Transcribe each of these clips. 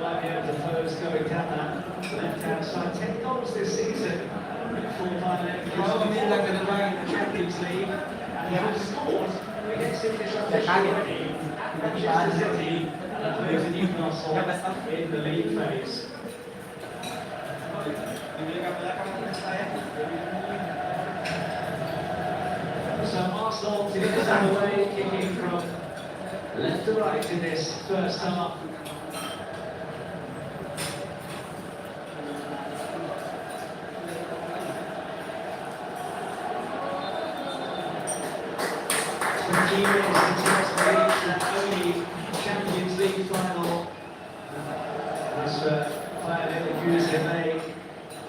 might be able to pose going down that left-hand side. 10 goals this season for Leverkusen in the Champions League, and he has scored against English already at Manchester City and plays in Newcastle in the league phase. So Arsenal to get us underway, kicking from left to right in this first half. Years until it's reached that only Champions League final. As Bayer Leverkusen, they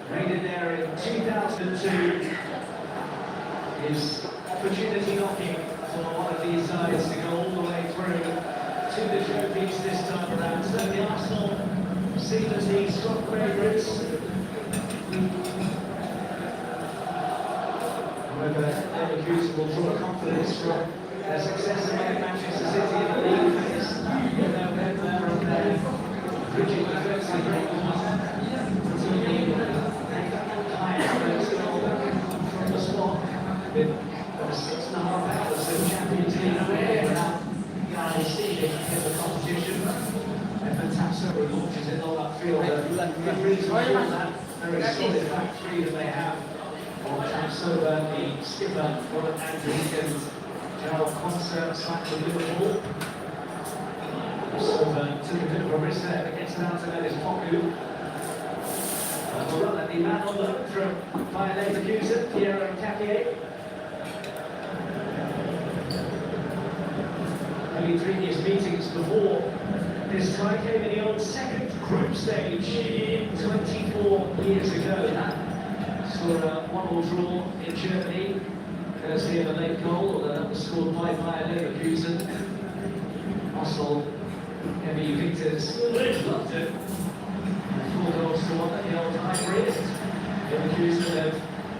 made it there in 2002. His opportunity knocking for one of these sides to go all the way through to the trophies this time around. Certainly Arsenal seen as the strong favourites. However, Leverkusen will draw confidence from their success against Manchester City in the league phase. With their head there and their rigid defensive record. Until the highest first goal from the spot. With 6.5 hours of Champions League away. Now, guys seeing in the competition. And fantastic launches it all upfield. Good reason for that very solid back three that they have. Tapsoba, the skipper, Robert Andrews, Gerald Concert, back to Liverpool. Silva took a bit of a risk there, but gets it out to Dennis Poku. Well, the man on the hook from Bayer Leverkusen, Piero Capier. Only previous meetings before this tie came in the old second group stage 24 years ago. Saw a 1-1 draw in Germany, courtesy of a late goal, although that was scored by Bayer Leverkusen. Arsenal, heavy victors, loved it. 4 goals to 1 at the old hybrid. Leverkusen have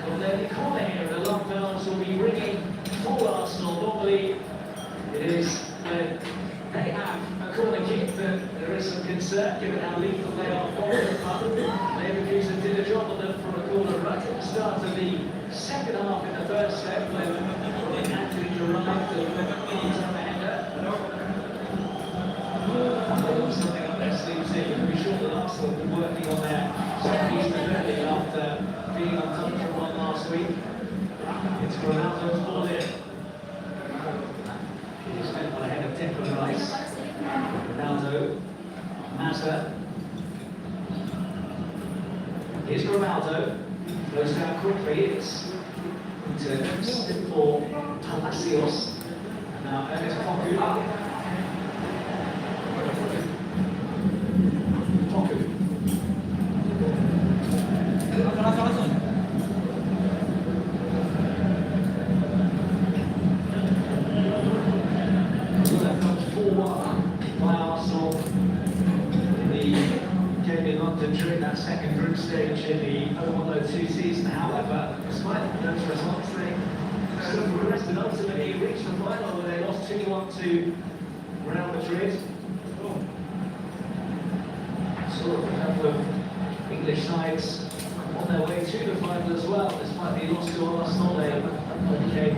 got their corner here, and the alarm bells will be ringing for Arsenal. Normally, it is when they have a corner kick that there is some concern, given how lethal they are for the club. Leverkusen did a job on them for a corner right at the start of the second half in the first set, when Andrews arrived and he's on the header. They've got something up their sleeves here. You can be sure that Arsenal have been working on their set-piece early after being on top from one last week. It's Ronaldo's ball in. He's spent on ahead of Declan Rice. Ronaldo, Massa. Here's Ronaldo. Goes down quickly. It's into for Palacios. Now Ernest Poku. Poku. During that second group stage in the 01-02 season. However, despite those results, they sort of progressed and ultimately reached the final where they lost 2-1 to Real Madrid. Sort of a couple of English sides on their way to the final as well, despite the loss to Arsenal. They overcame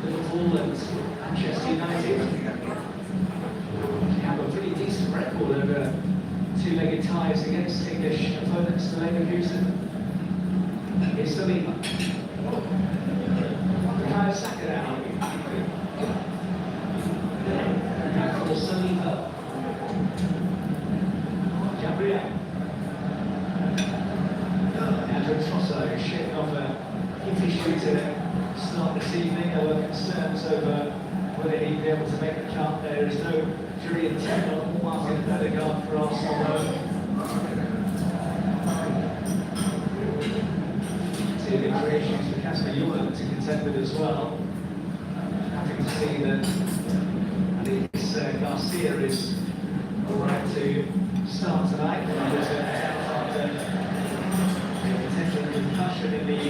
Liverpool and Manchester United. They have a pretty decent record over two-legged ties against English opponents to Leverkusen. Here's Saliba. Kaya Saka now. Back for Saliba. Gabriel. Andrew Trosso shaking off a hitty shooter start this evening. There were concerns over whether he'd be able to make the cut. There is no jury intent on Martin Odegaard for Arsenal. See the creations for Casper Ewan to contend with as well. Happy to see that I think Garcia is alright to start tonight. There's a potential concussion in the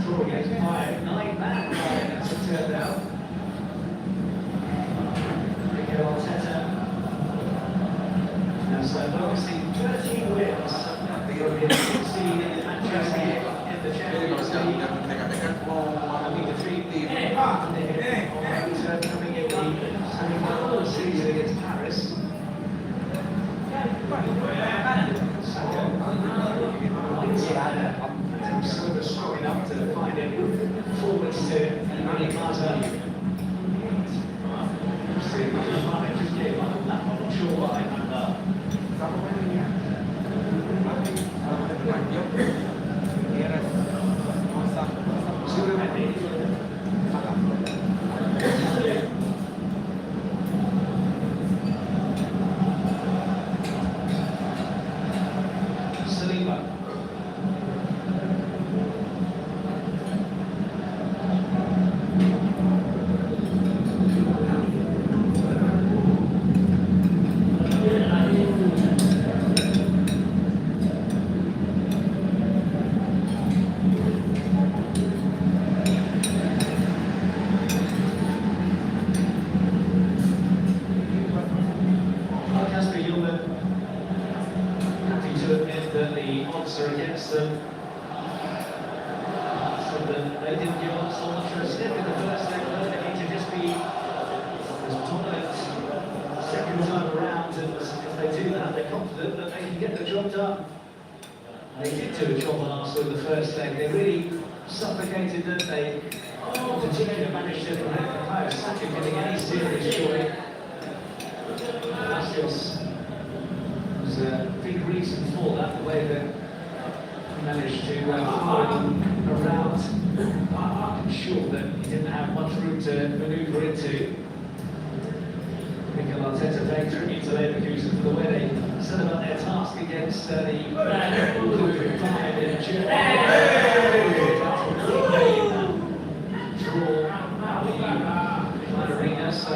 draw against Bayern. 9-man, as it turned out. Arteta has overseen 13 wins from his 16 matches in the Champions League. Having defeated coming in the semi-final of the season against Paris. Sort of strong enough to find it forwards to Manny Carter. Just gave up that one, not sure why. Against them, so that they didn't give up so much of a step in the first leg. They need to just be as dominant second time around, and if they do that, they're confident that they can get the job done. They did do a job on Arsenal in the first leg. They really suffocated them. They in particular managed to prevent Saka getting any serious joy. Palacios was a big reason for that, the way that managed to find around, sure that he didn't have much room to manoeuvre into. Mikel Arteta paying tribute to Leverkusen for the way they set about their task against the Bayern in Germany. Draw the arena, so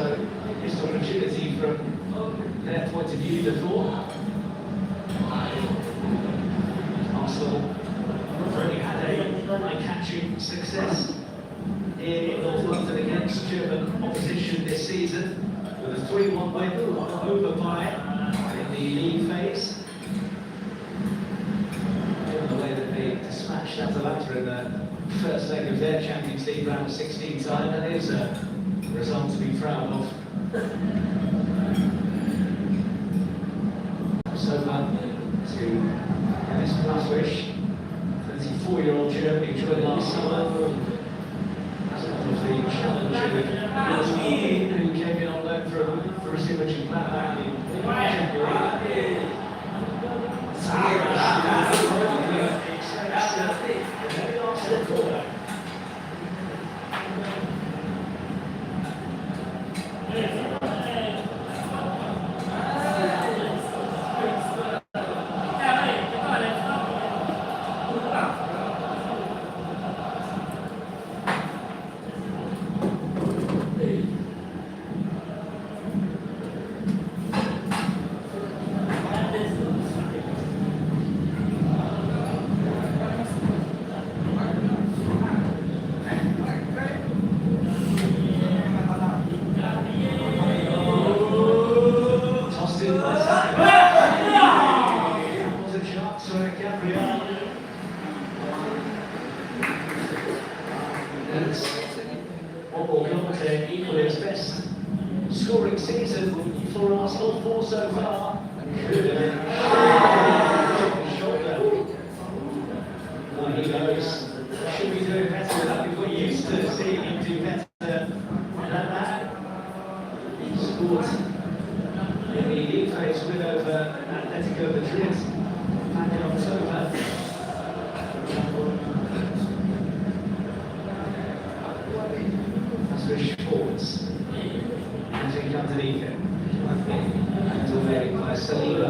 missed opportunity from their point of view before. Arsenal already had a eye-catching success in North London against German opposition this season, with a 3-1 win over Bayern in the league phase. Given the way that they dispatched Atalanta in the first leg of their Champions League round of 16 time, that is a result to be proud of. So to Dennis Blaswish, 34-year-old German who joined last summer as one of the challengers who came in on loan from Borussia Mönchengladbach in January. Equally his best scoring season for Arsenal, 4 so far. Well, he knows, should be doing better than that. We've got used to seeing him do better than that. He scored in the league phase win over Atletico Madrid back in October. Switch forwards, and take underneath it. Until there by Saliba.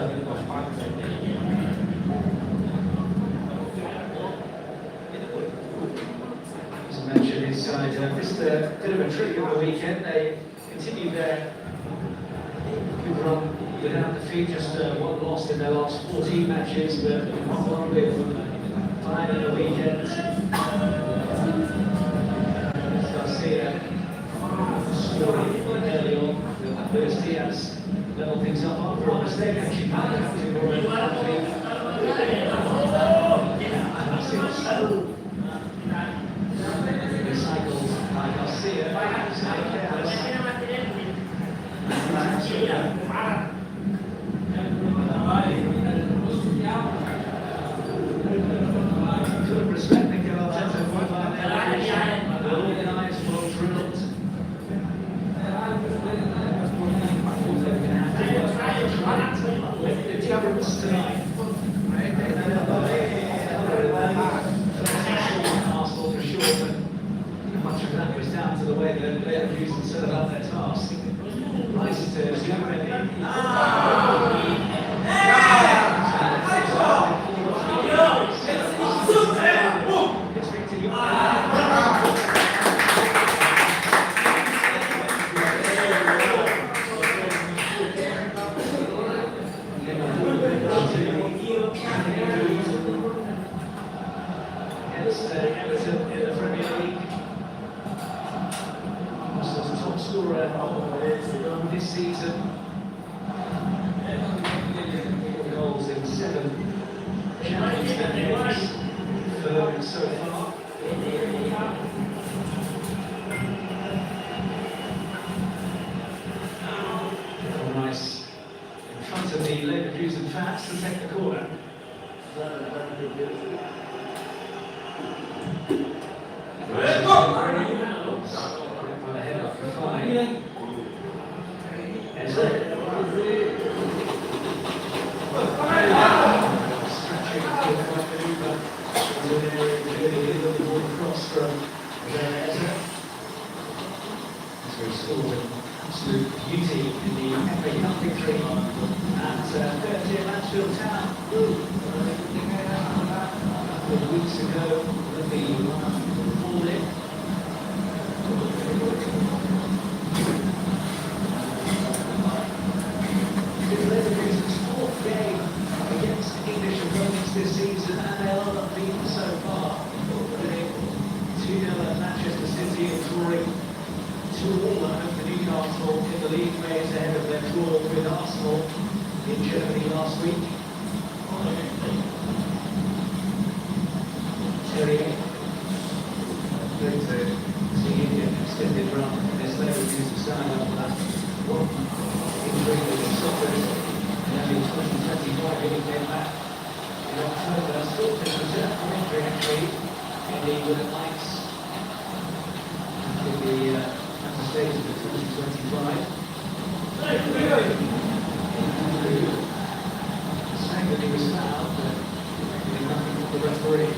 As I mentioned, his side missed a bit of a trick over the weekend. They continued their good run without defeat, just one loss in their last 14 matches, but one with Bayern in the weekend. Garcia. Early on, Luis Diaz level things up after a mistake. Actually, recycled by Garcia. Good respect, Mikel Arteta, well organised, well drilled. The difference tonight. Arsenal for sure, but much of that was down to the way that Leverkusen set about their task. Nice to see Everton in the Premier League. Arsenal's top scorer this season. 4 goals in 7 Champions League games, third so far. Nice in front of the Leverkusen fans to take the corner. Absolute beauty in the FA Cup victory at third-tier Mansfield Town. A couple of weeks ago, when we pulled in. It's Leverkusen's 4th game against English opponents this season, and they are unbeaten so far. Winning 2-0 at Manchester City and drawing 2-all at home for Newcastle in the league phase ahead of their draw with Arsenal in Germany last week. Terrier, great to see Indian extended run in this Leverkusen side after that injury that he suffered in early 2025 when he came back in October. Still been reserved for injury actually in the Woodland Knights in the stage of the 2025. Saying that he was fouled, but nothing from the referee.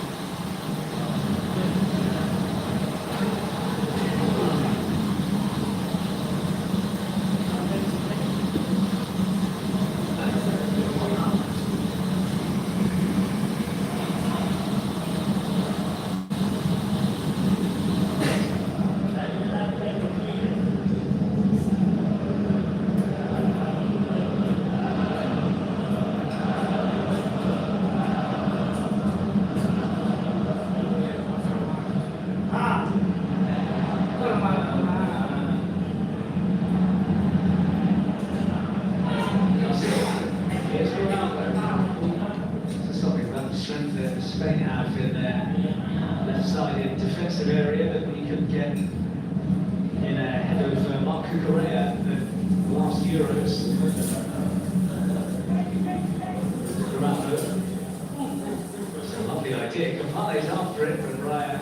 Spain have in their left-sided defensive area that we could get in ahead of Marc Cucurella at the last Euros. It's a lovely idea. Campani's after it, but Raya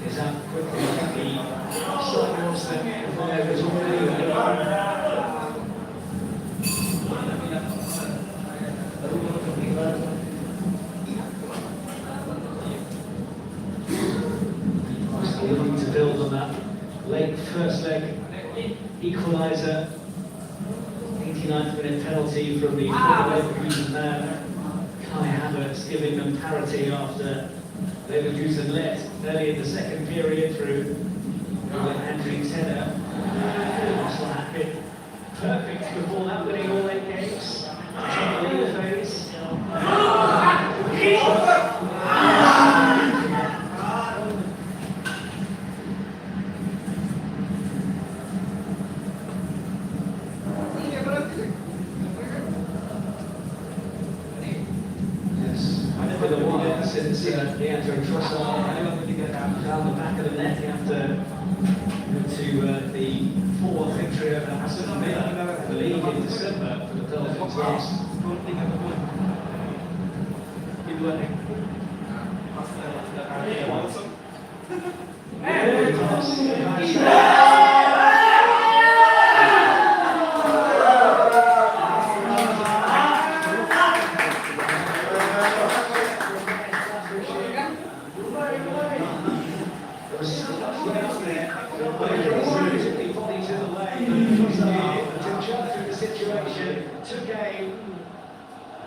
is out quickly. The sidewalks that Campani was already there. Looking to build on that late first leg equaliser, 89th minute penalty from the Leverkusen man Kai Havertz, giving them parity after Leverkusen led early in the second period through Andrew's header. Arsenal had been perfect before that, winning all 8 games in the league phase. since Leandro Trossard down the back of the net. You have to the 4-1 victory over Aston Villa in the league in December for the Dolphins last.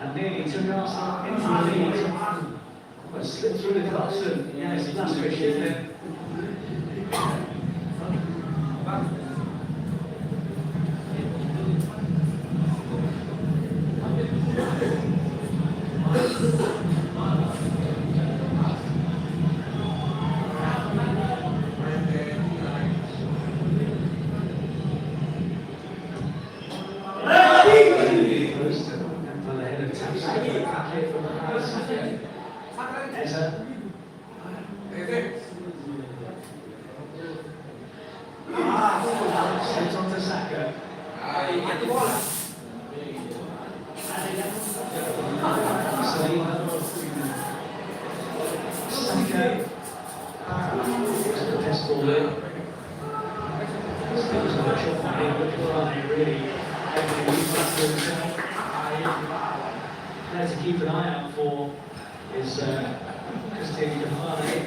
And nearly took Arsenal into the lead. But slipped through the cuts and it's a last wish, isn't it? Slips onto Saka. Saka. Just a test ball in. Still not sure what he would really. There to keep an eye out for is Christian Cavani.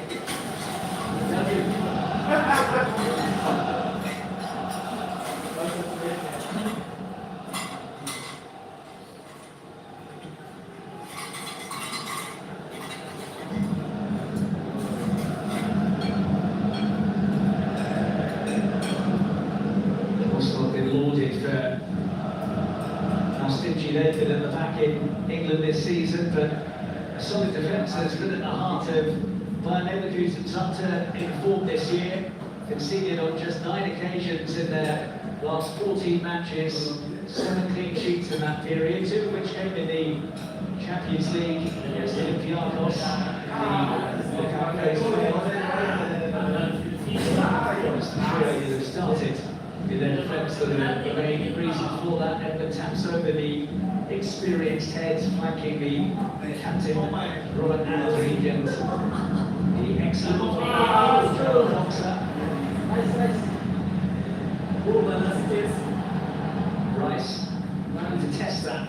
Also been lauded for how stingy they've been at the back in England this season, but a solid defence that's been at the heart of Bayern Leverkusen's upturn in form this year. Conceded on just 9 occasions in their last 14 matches, 7 clean sheets in that period, 2 of which came in the Champions League against Olympiacos. The knockout phase failed. That started in their defence, the main reason for that. Edmund taps over the experienced head, flanking the captain Robert Alvig and the excellent boxer. Rice managed to test that.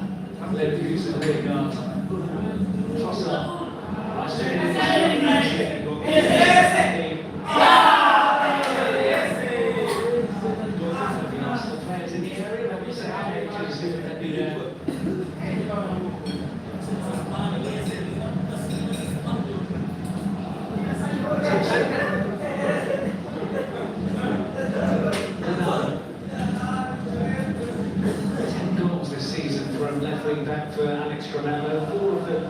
Leverkusen rear guard. Trossard. Rice the players in the area, let me say back for Alex Ronaldo, 4 of them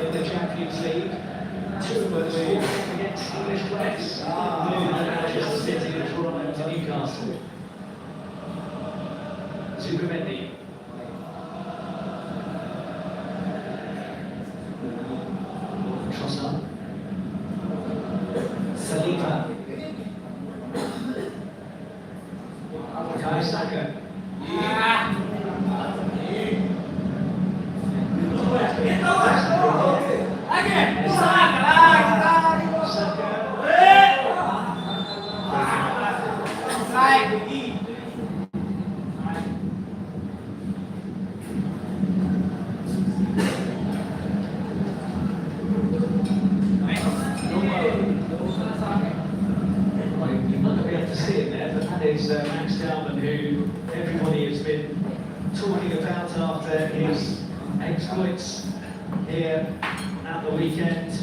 in the Champions League, 2 of those 4 against English clubs, Manchester City and Toronto to Newcastle. Zubimendi. Trossard. Saliba. Kai Saka. Max Dalman, who everybody has been talking about after his exploits here at the weekend.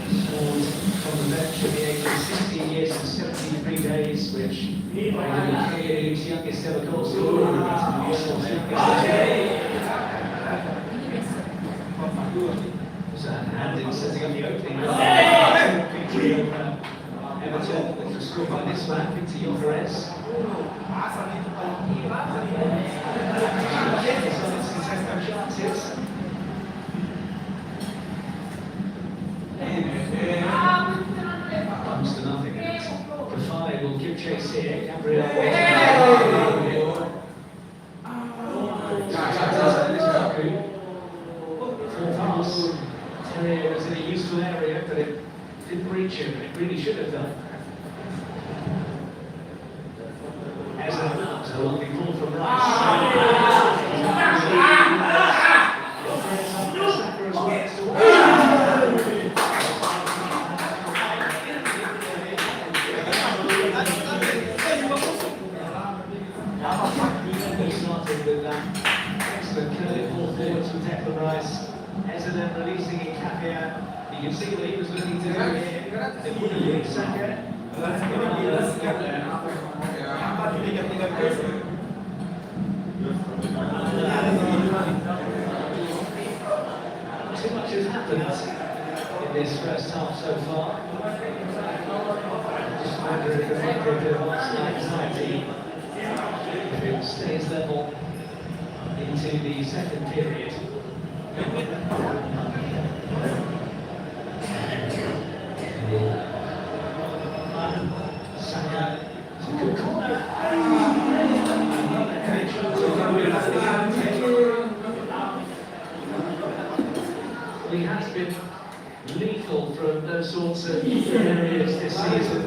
Scored from the bench at the age of 16 years and 73 days, which made him his youngest ever goal scorer. And in setting up the opening, Everton. just scored by this man, Victor Yokeres. Chances. Comes to nothing. Kafai will give chase here. Gabriel. Full pass. Terrier was in a useful area, but it didn't reach him. It really should have done. As a lovely ball from Rice. With that excellent curling ball forwards from Declan Rice. Ezra releasing in Capia. You can see what he was looking to do here. It would have been Saka. Too much has happened in this first half so far. Just wonder if there might be a bit of anxiety if it stays level into the second period. Saka, it's a good corner. He has been lethal from those sorts of areas this season.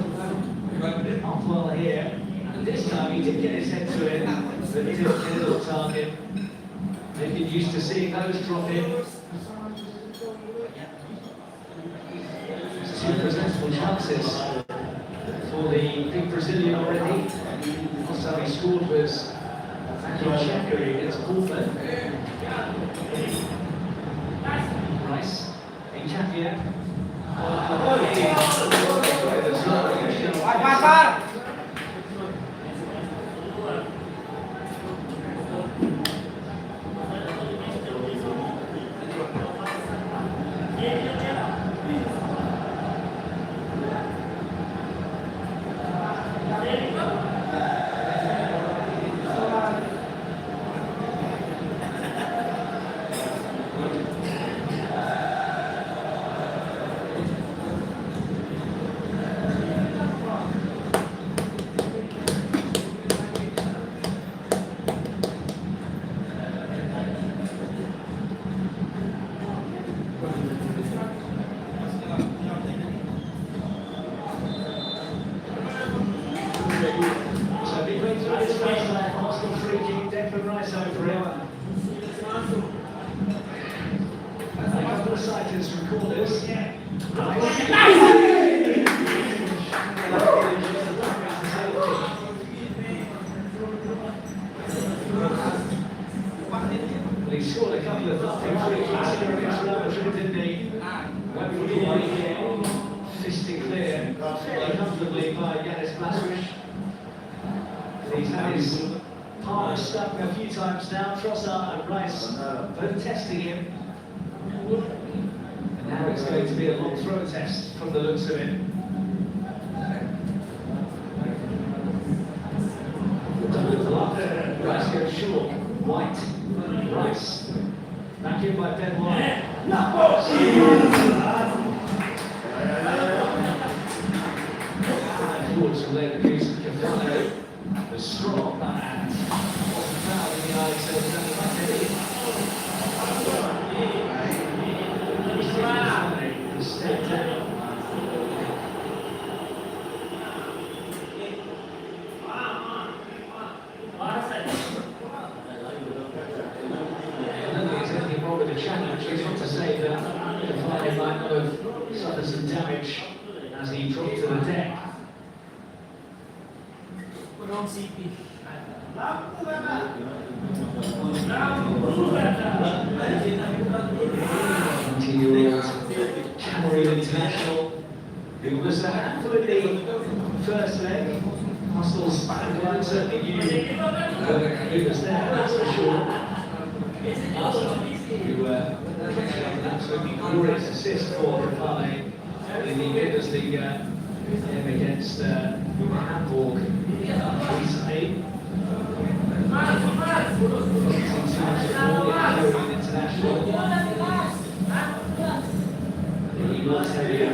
Not well here. And this time he did get his head to it, but he didn't hit the target. They've been used to seeing those drop in. Two presentable chances for the big Brazilian already. Last time he scored was back in January against Portland. Rice in Capia. So big break through this first leg, Arsenal free kick, Declan Rice over him. A couple of sightings from corners. Rice. Well, he scored a couple of thumping free kicks here against Real Madrid, didn't he? Went for the way here, fisting clear, fairly comfortably by Yanis Blaswich. He's had his palm stuck a few times now. Trossard and Rice both testing him. And now it's going to be a long throw test from the looks of it. Rice goes short. White. Rice. Back in by Ben White. Forwards from Leverkusen. Cafano was strong and wasn't fouled in the eyes of Danny Buckley. He stepped down. I don't think there's anything wrong with the challenge. It's not to say that Cafano might not have suffered some damage as he dropped to the deck. Cameroon international, who was a handful in the first leg. Arsenal's backline certainly knew who was there, that's for sure. Who an absolutely glorious assist for Cafano in the Bundesliga him against Hamburg recently. International. He will tell you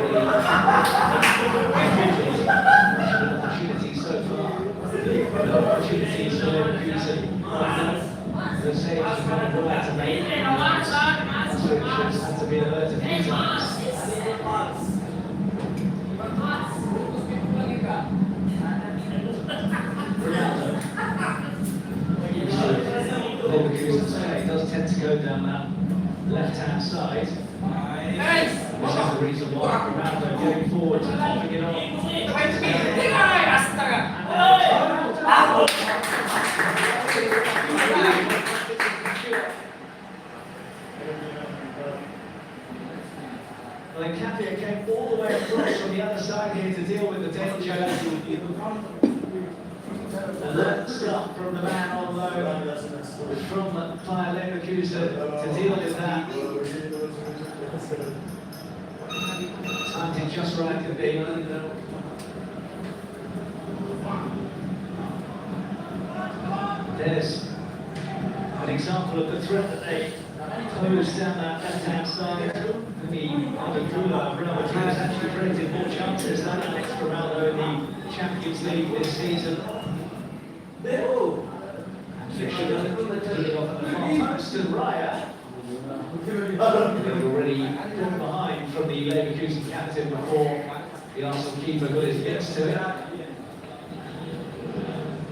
opportunities so far. The opportunities for Leverkusen. The saves have kind of right to make. Switches had to be alert a few times. Leverkusen's play does tend to go down that left-hand side. This is the reason why Ronaldo going forward and popping it on. Well, Encapia came all the way across from the other side here to deal with the danger. Alert stop from the man on loan from Bayer Leverkusen to deal with that. Timed it just right to be. There's an example of the threat that they posed down that left-hand side. The other Real Madrid has actually created more chances than Alex Ronaldo in the Champions League this season. And Fischer put it off at the far post to Raya. They've already gone behind from the Leverkusen captain before the Arsenal keeper got his bits to it.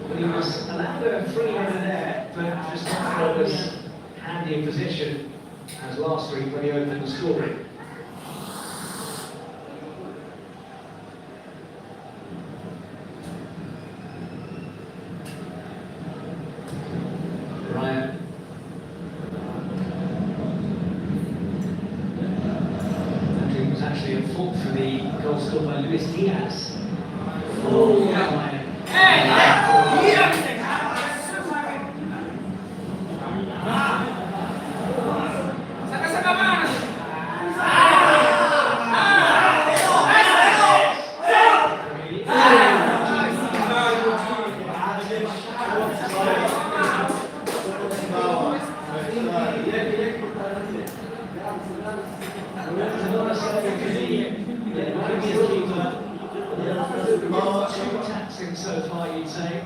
But he was allowed a free header there, but just not as handy a position as last week when he opened the scoring. Ryan. That was actually a fault for the goal scored by Luis Diaz. Oh, Ryan. Too taxing so far, you'd say.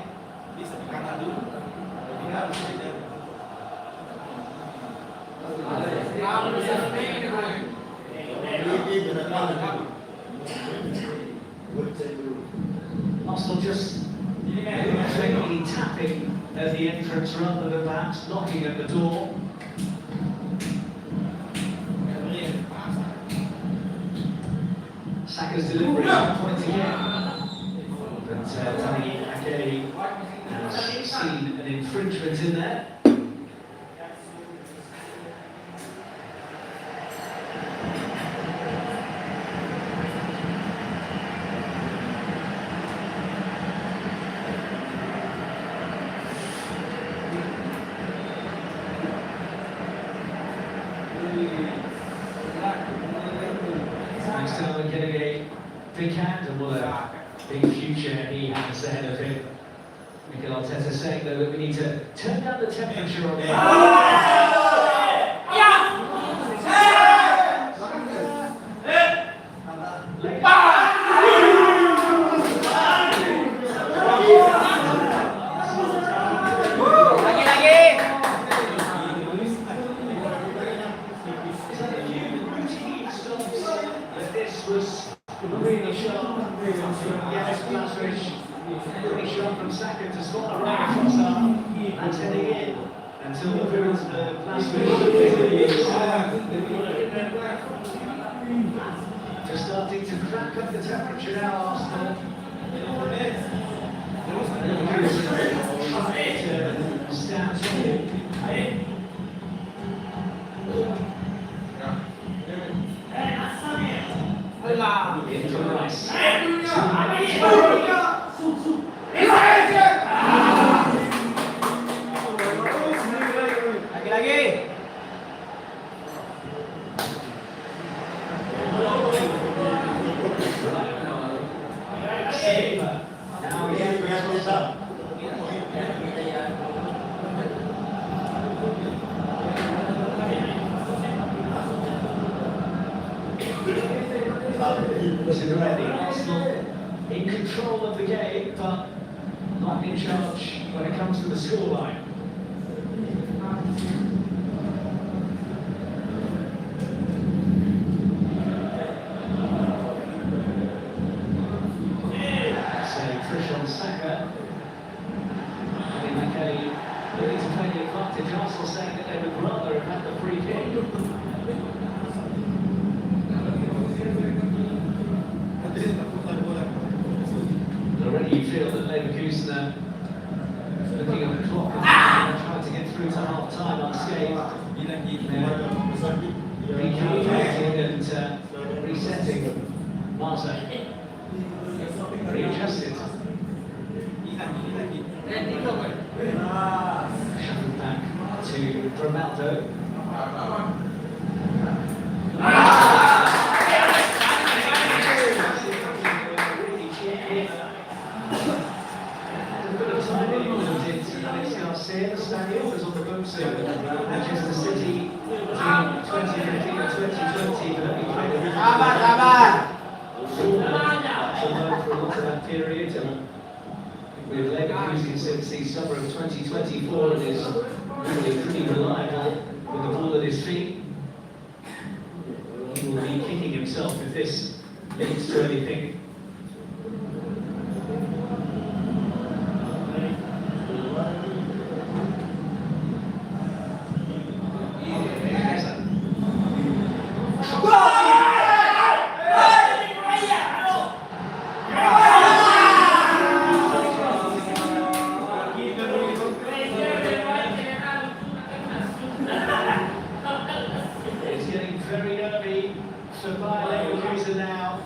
Arsenal just effectively tapping at the entrance rather than perhaps knocking at the door. Saka's delivery points again. But Tani Ake has seen an infringement in there. Next time we're getting a big hand and what a big future he has ahead of him. Mikel Arteta saying though that we need to turn down the temperature on him. Really sharp. Yes, really sharp from Saka to spot the right cross arm and heading in until the just starting to crack up the temperature now, Arsenal. To stand tall. Into Rice. Lagi. Now again, goes up. Already Arsenal in control of the game, but not in charge when it comes to the scoreline. Saka. Looking to play the advantage. Arsenal saying that they would rather have had the free kick. Already you feel that Leverkusen are looking at the clock and trying to get through to half time unscathed. Recalculating and resetting. Marta. Readjusted. Shuffled back to Ronaldo. A bit of timing he did. Alex Garcia, the Spaniard, was on the books of Manchester City between 2015 and 2020, but only played a for a lot of that period, and with Leverkusen since the summer of 2024, it is really pretty reliable with the ball at his feet. He will be kicking himself if this leads to anything. Very early for Bayer Leverkusen now.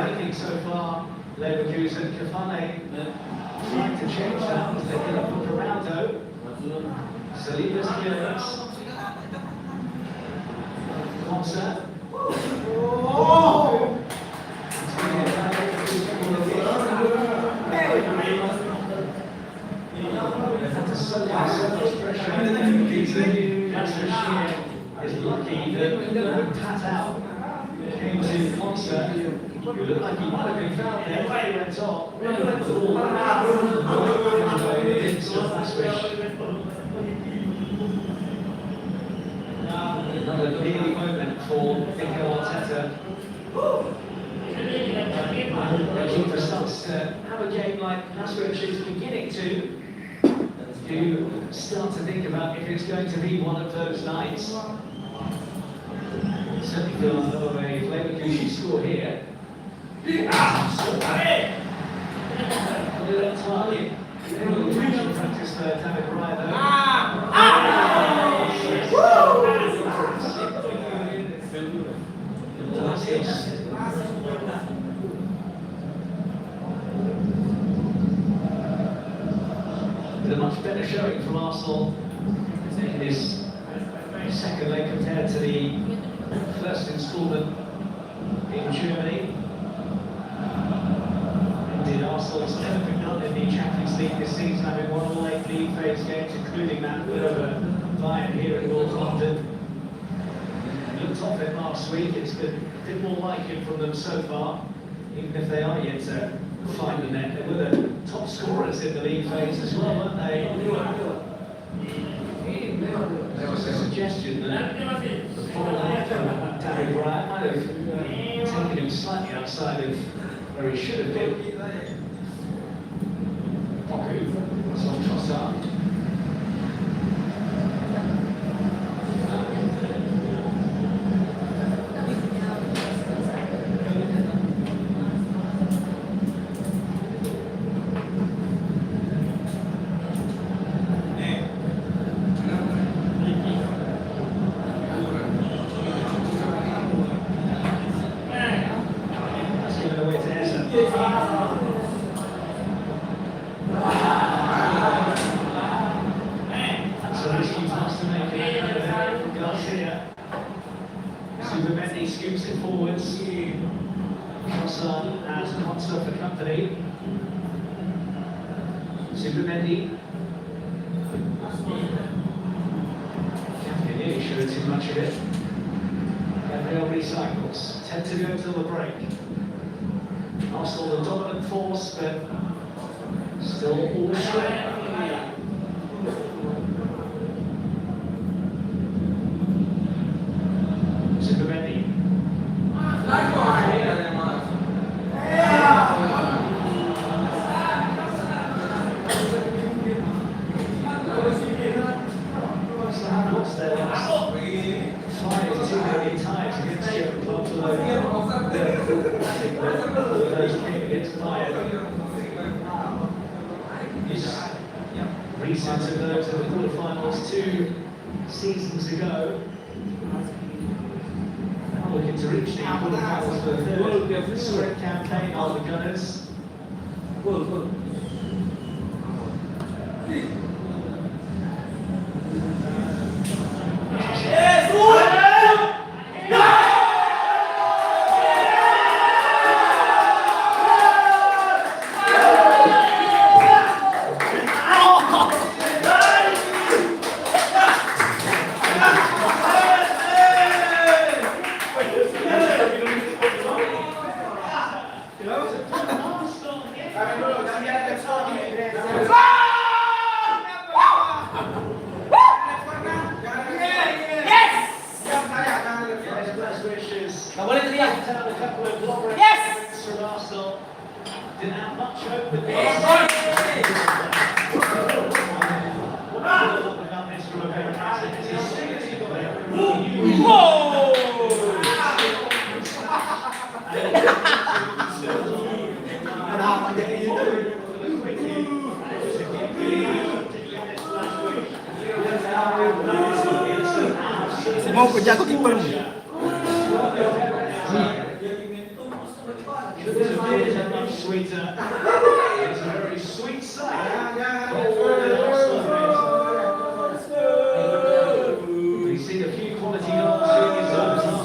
Anything so far, Leverkusen. Kafane trying to change that. They're going to put Ronaldo. Saliba's clearance. Concert. Is lucky that Pat out came to concert. It looked like he might have been found there. He went top. Didn't stop that switch. Another big moment for Mikel Arteta. He starts to have a game like Naswich is beginning to. You start to think about if it's going to be one of those nights. Certainly feel as though if Leverkusen score here. A little target. Practice for David Ryan. A much better showing from Arsenal in this second leg compared to the first instalment in Germany. Indeed, Arsenal's perfect run in the Champions League this season, having won all 8 league phase games, including that win over Bayern here in North London. Looked off it last week. It's been a bit more like it from them so far, even if they are yet to find the net. They were the top scorers in the league phase as well, weren't they? There was a suggestion that the ball from David Bryant might have taken him slightly outside of where he should have been. Poku was on Trossard. Supermendi scoops it forwards. Hassan has Monster for company. Supermendi. Can't really show too much of it. Gabriel recycles. 10 to go till the break. Arsenal the dominant force, but still all strength. Supermendi. Recent of those in the quarterfinals 2 seasons ago. Looking to reach the quarterfinals for the third straight campaign on the Gunners. Yes! From Arsenal didn't have much hope with this. Mau kerja aku keeper. Could have been much sweeter. It's a very sweet sight. We've seen a few quality goals in his own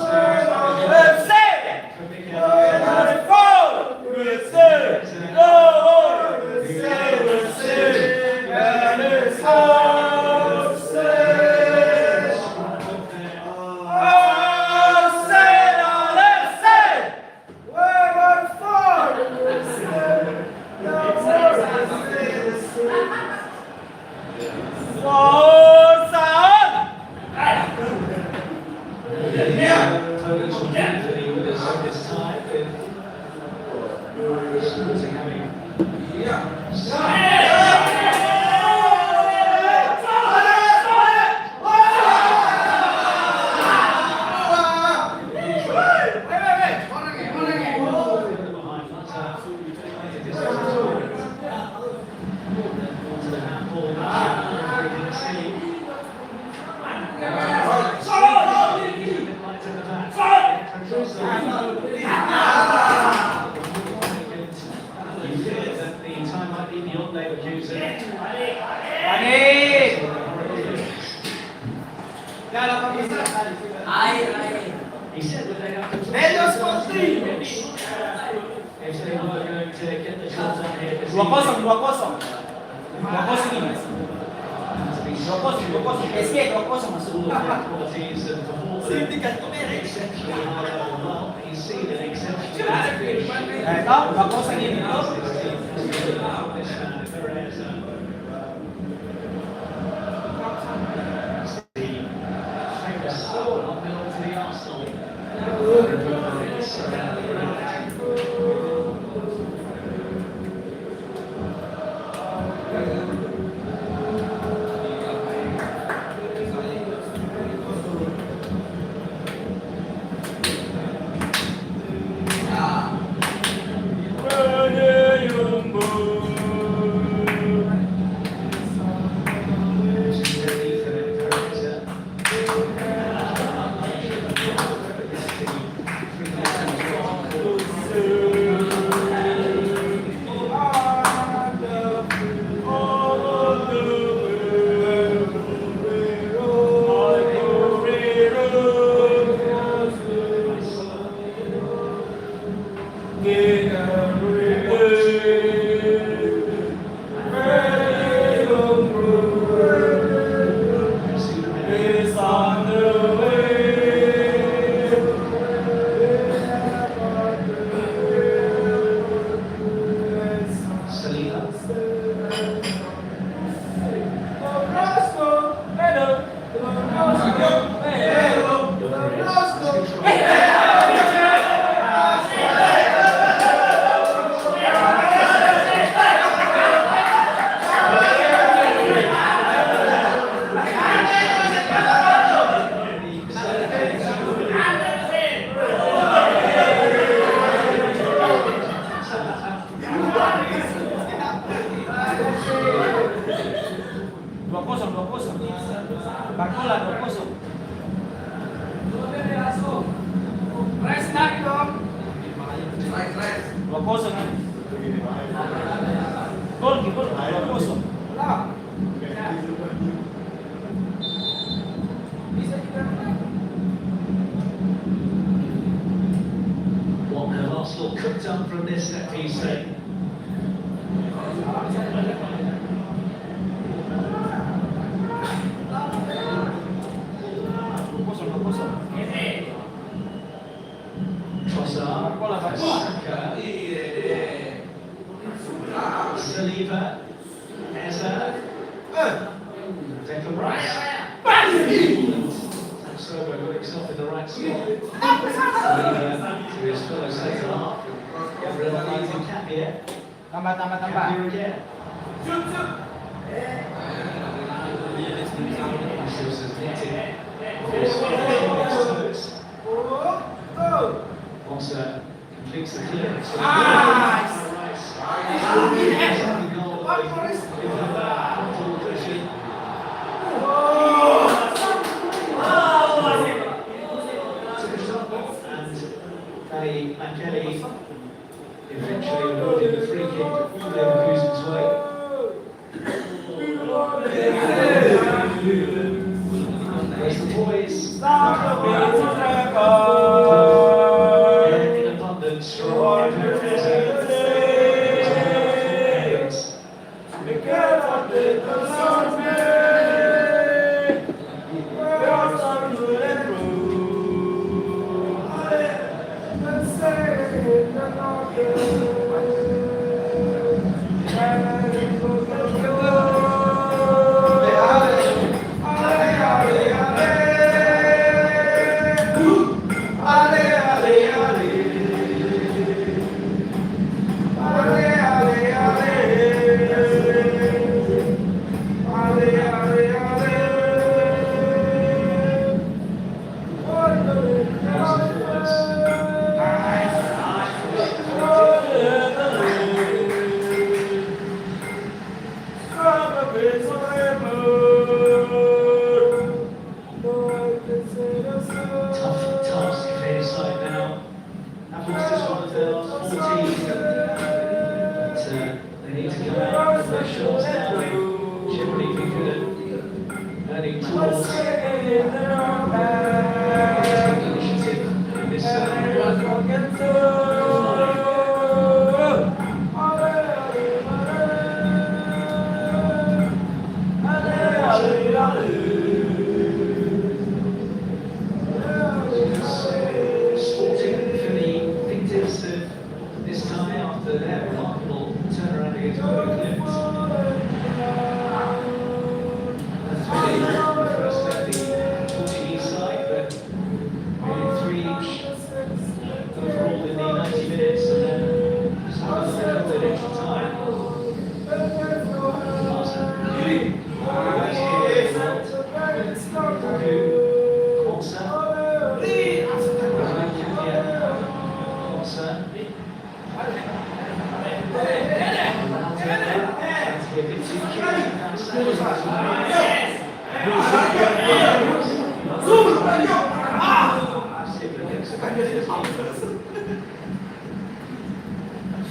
Leverkusen. He said that they have to if they were going to get the job done here this evening. 2-0. SK 2-0 masuk dulu. Qualities and performance exceptionally high level. Well, he's seen an exceptionally Tahu 2-0 ini. from this set piece then. Trossard, Saka, Saliba, Eza, Declan Rice. So got himself in the right spot. Saliba to his fellow centre half. Gabriel Lighting cap here. Tambah. Cap here again. Simpson's knitting. Monster completes the clearance. And Kelly eventually awarded the free kick Leverkusen's way. There's the boys. In abundance from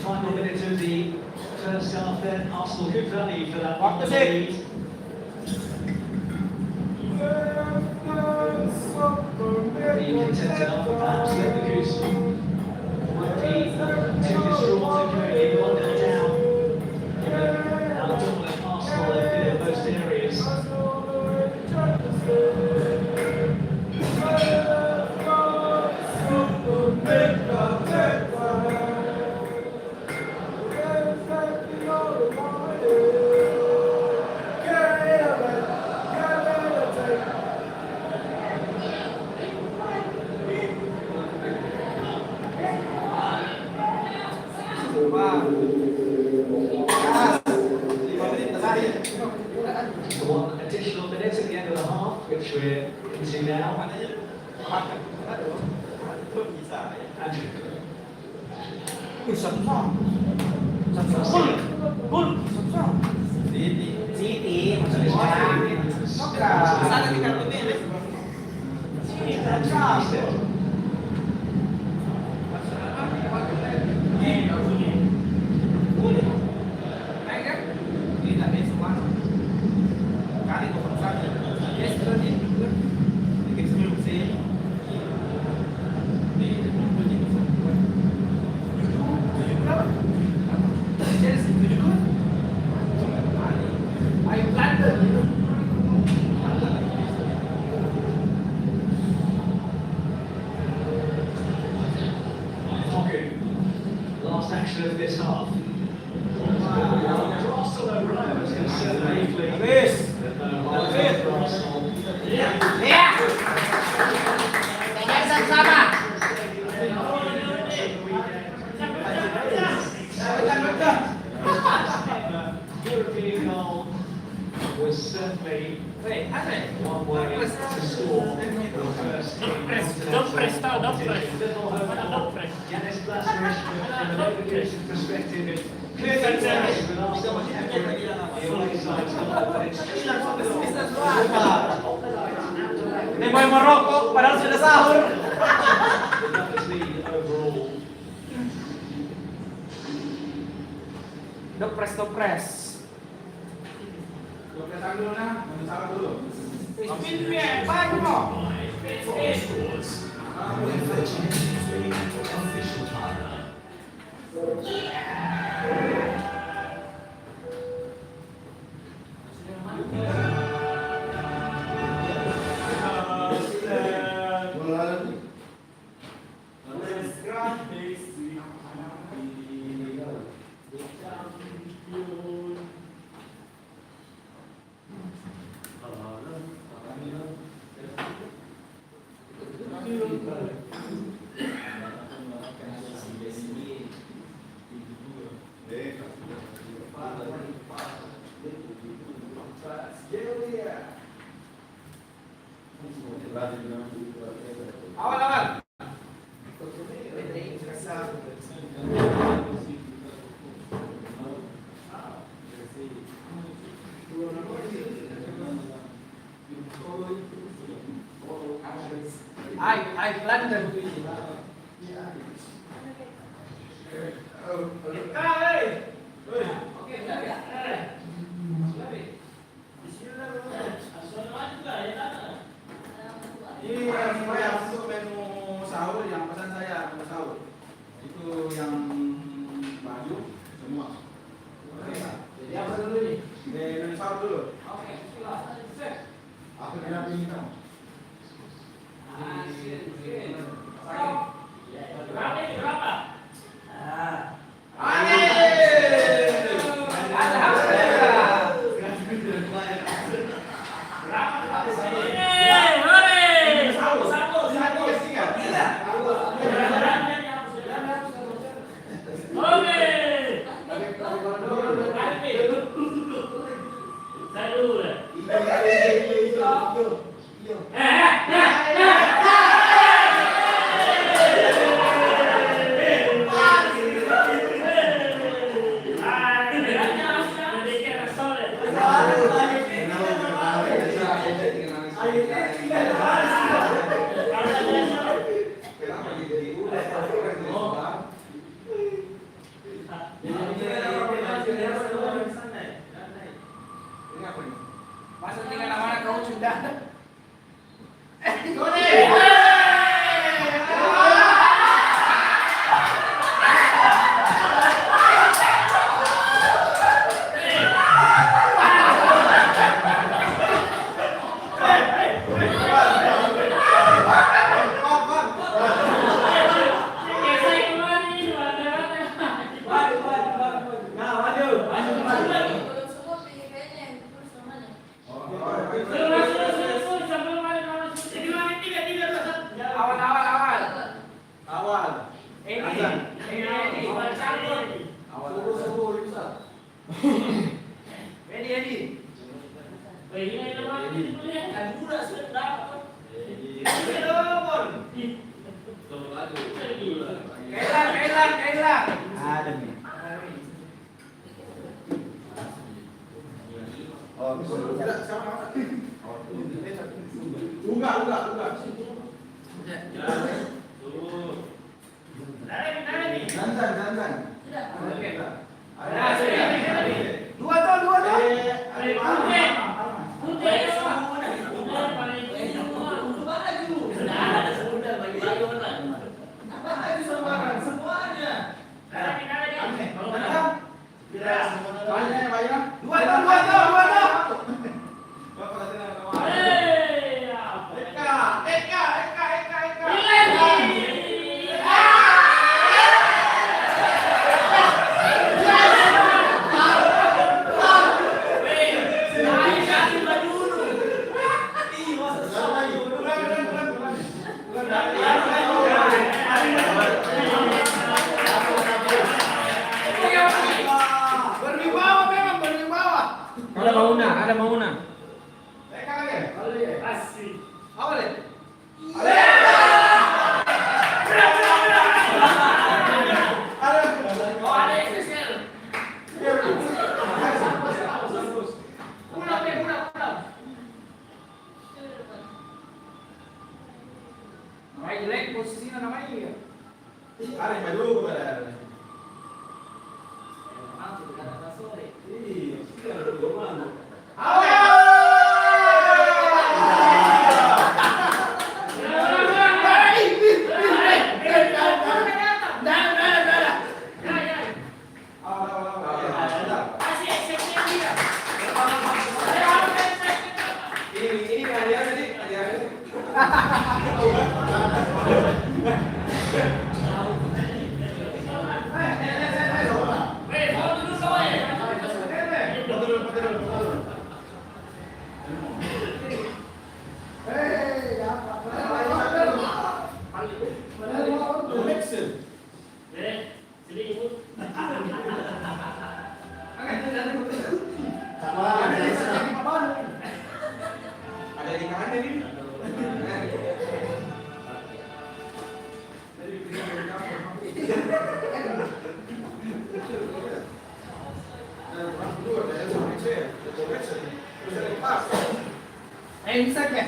Final minute of the first half then. Arsenal good value for that one lead. Being content enough for perhaps Leverkusen won't be too distraught if going in 1-0 down. Given how dominant Arsenal have been in most areas. One additional minute at the end of the half, which we're into now. Andrew. of this half. Arsenal overall is concerned briefly. Habis. Ya. Jangan sama-sama. European goal was certainly one way to score the first Janis Blasterish from the Leverkusen perspective, it clearly does with Arsenal the away side's goal, but it's Ini boy merokok padahal sudah sahur. that was the overall. Dopres. Dopres dulu nah, sahur dulu. Spin baik kok. Awal. I London. Ini yang untuk menu sahur yang pesan saya menu sahur itu yang baju semua. Jadi apa dulu nih? Menu sahur dulu. Oke, silakan. Aku kira pintar. Berapa? Masa tinggal nama kau sudah. Kailan. Ada nih. Oh, bisa sama. Enggak. Dandan. Dua tuh. Semuanya. Berwibawa memang berwibawa. Ada Mauna, ada Mauna. Asik. Apa deh? Namanya jelek, posisinya namanya ya. Ada yang maju kepada. Ada di mana ini? Bisa ya?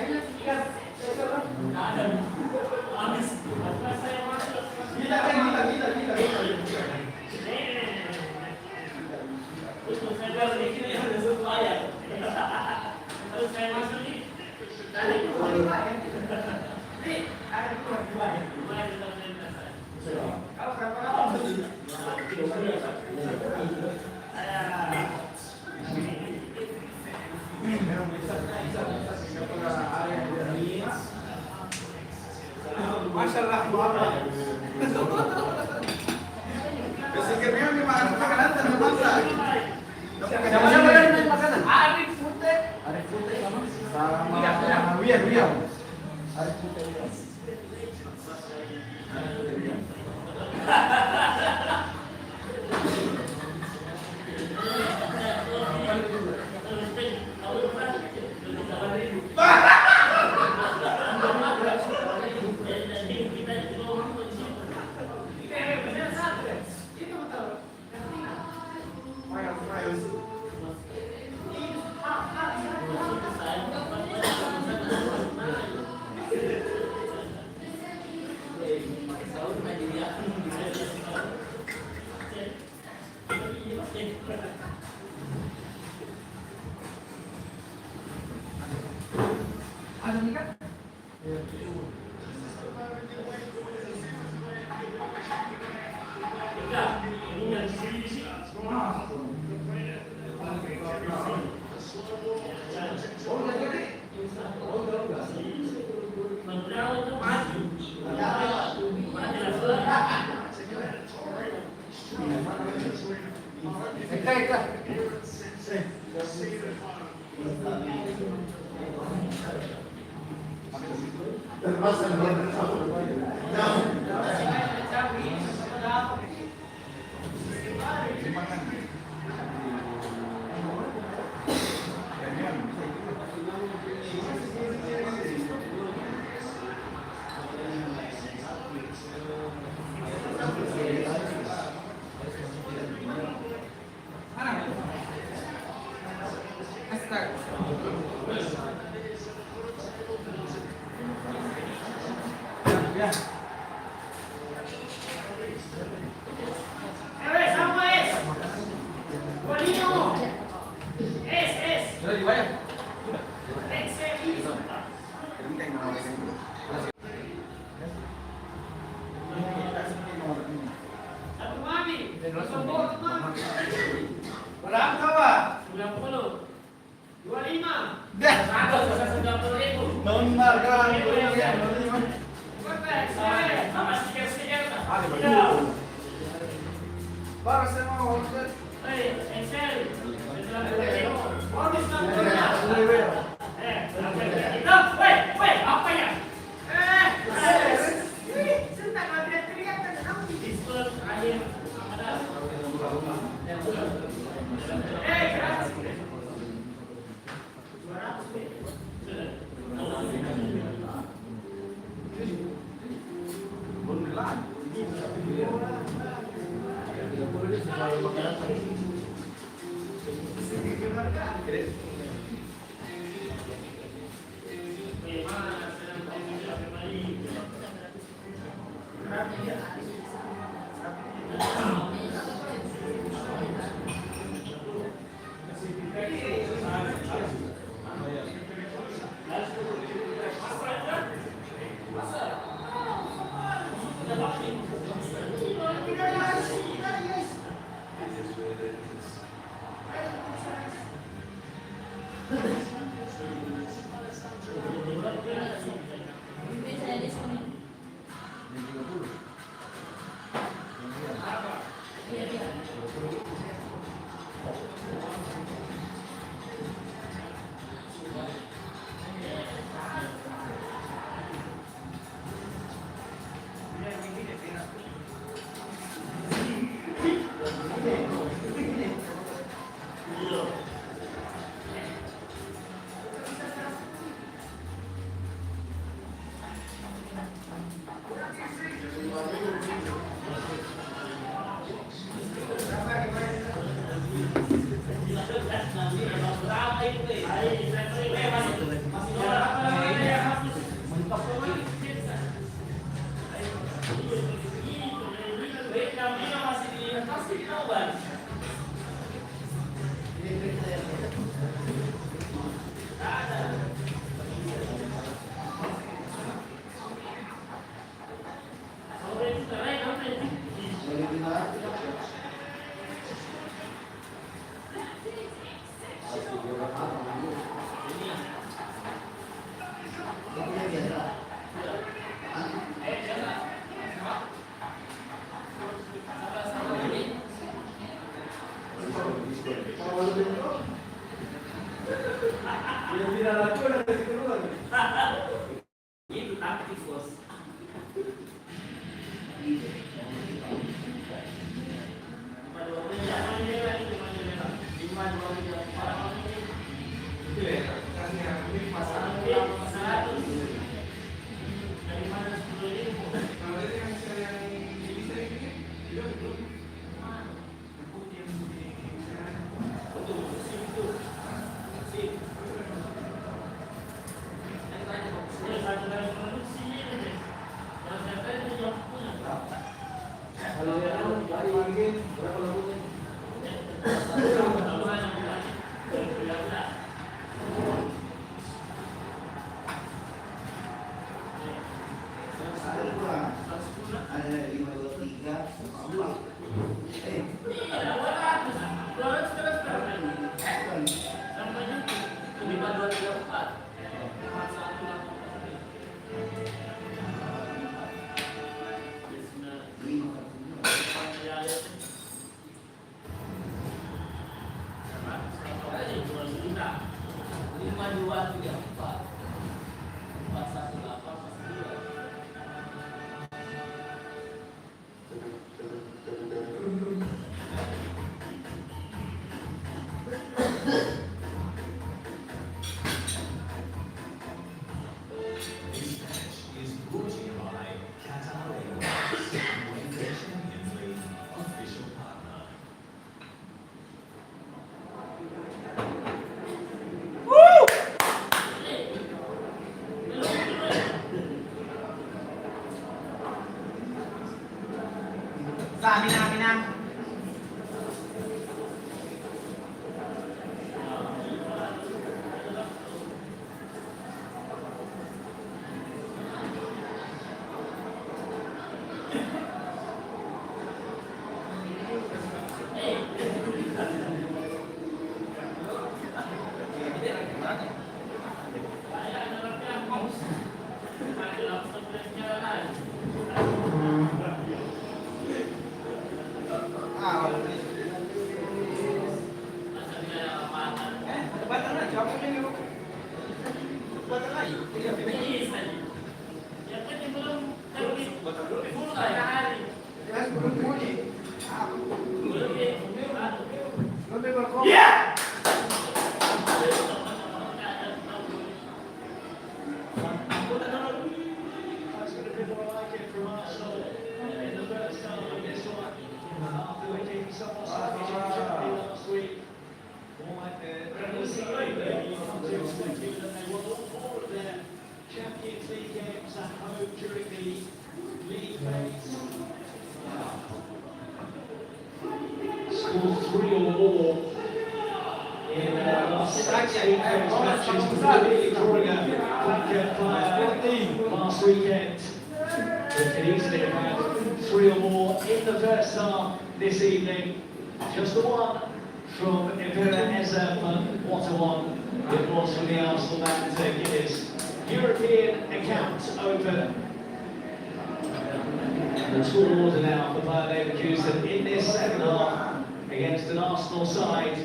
Masalah apa? Besikirnya memang makanan dan masak. Siapa yang main makanan? Arif Putih sama Wian. Arif Putih. Ada nih kan? Sudah dibayar? Berapa, Pak? 90. 25. Dah. 190.000. Benar kan? Baru saya mau Apa ya? Itu taktik bos. Minang. Scored 3 or more in last 16 matches, really drawing a blanket fire last weekend. But can easily have had 3 or more in the first half this evening. Just the one from Evera Ezem, what a one it was for the Arsenal man to get his European account open. The tall order now for Bayer Leverkusen in this second half against an Arsenal side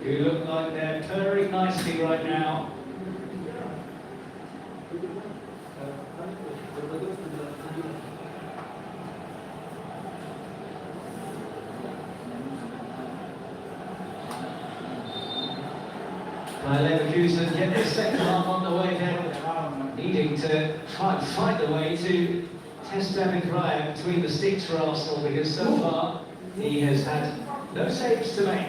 who look like they're purring nicely right now. Bayer Leverkusen get the second half on the way then, needing to try and find a way to test David Raya between the sticks for Arsenal, because so far he has had no saves to make.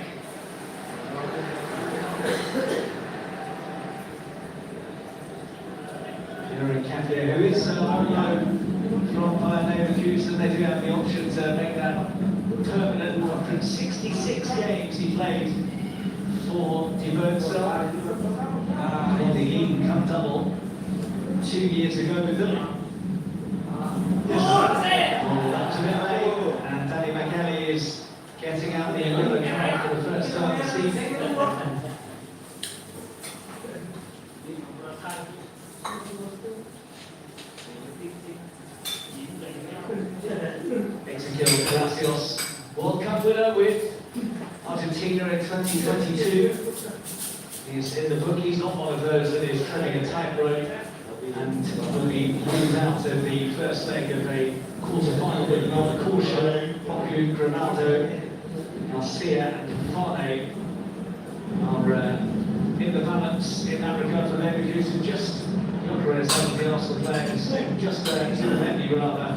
Yuri Kafir, who is on loan from Bayer Leverkusen, they do have the option to make that permanent. 166 games he played for Leverkusen, won the League Cup double 2 years ago with them. Up to Mille, and Danny McKelly is getting out the yellow card for the first time this evening. Ezequiel Palacios, World Cup winner with Argentina in 2022. He's in the book, he's not one of those that is treading a tightrope and will be moved out of the first leg of a quarter-final with another caution. Baku, Granado, Garcia and Cafane are in the balance in that regard for Leverkusen. Just Jokeres, some of the Arsenal players, just to the menu rather,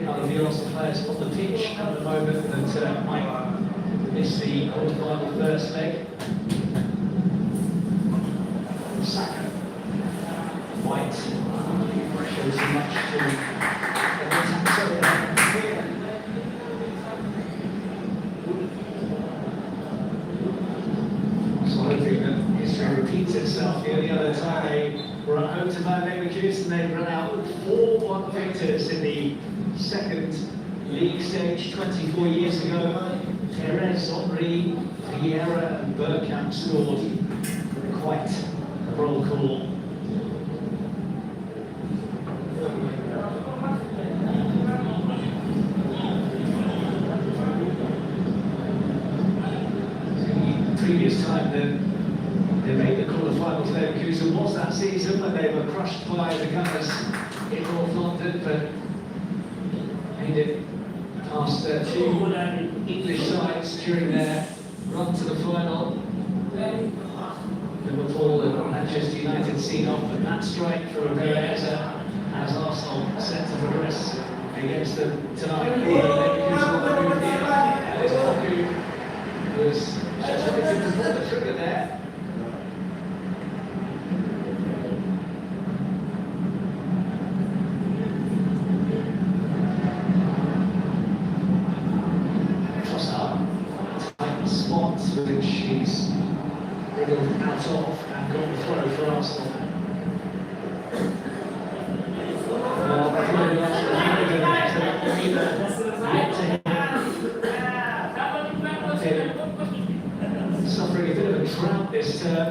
out of the Arsenal players on the pitch at the moment that might miss the quarter-final first leg. Saka, White, shows too much to so hoping that history repeats itself here. The other time they were at home to Bayer Leverkusen, they ran out 4-1 victors in the second league stage 24 years ago. Perez, Henry, Vieira and Bergkamp scored quite a roll call. Previous time that they made the quarter-finals, Leverkusen was that season when they were crushed by the Gunners in North London, but made it past two English sides during their run to the final. Liverpool and Manchester United seen off, but that strike for Perez as Arsenal set to progress against them tonight. Leverkusen on the move here, and it's Baku was just wanted to pull the trigger there. Trossard, tight spot which he's wriggled out of and got the throw for Arsenal. Well, clearly Arsenal are going to either yet to hit. Suffering a bit of a drought this term.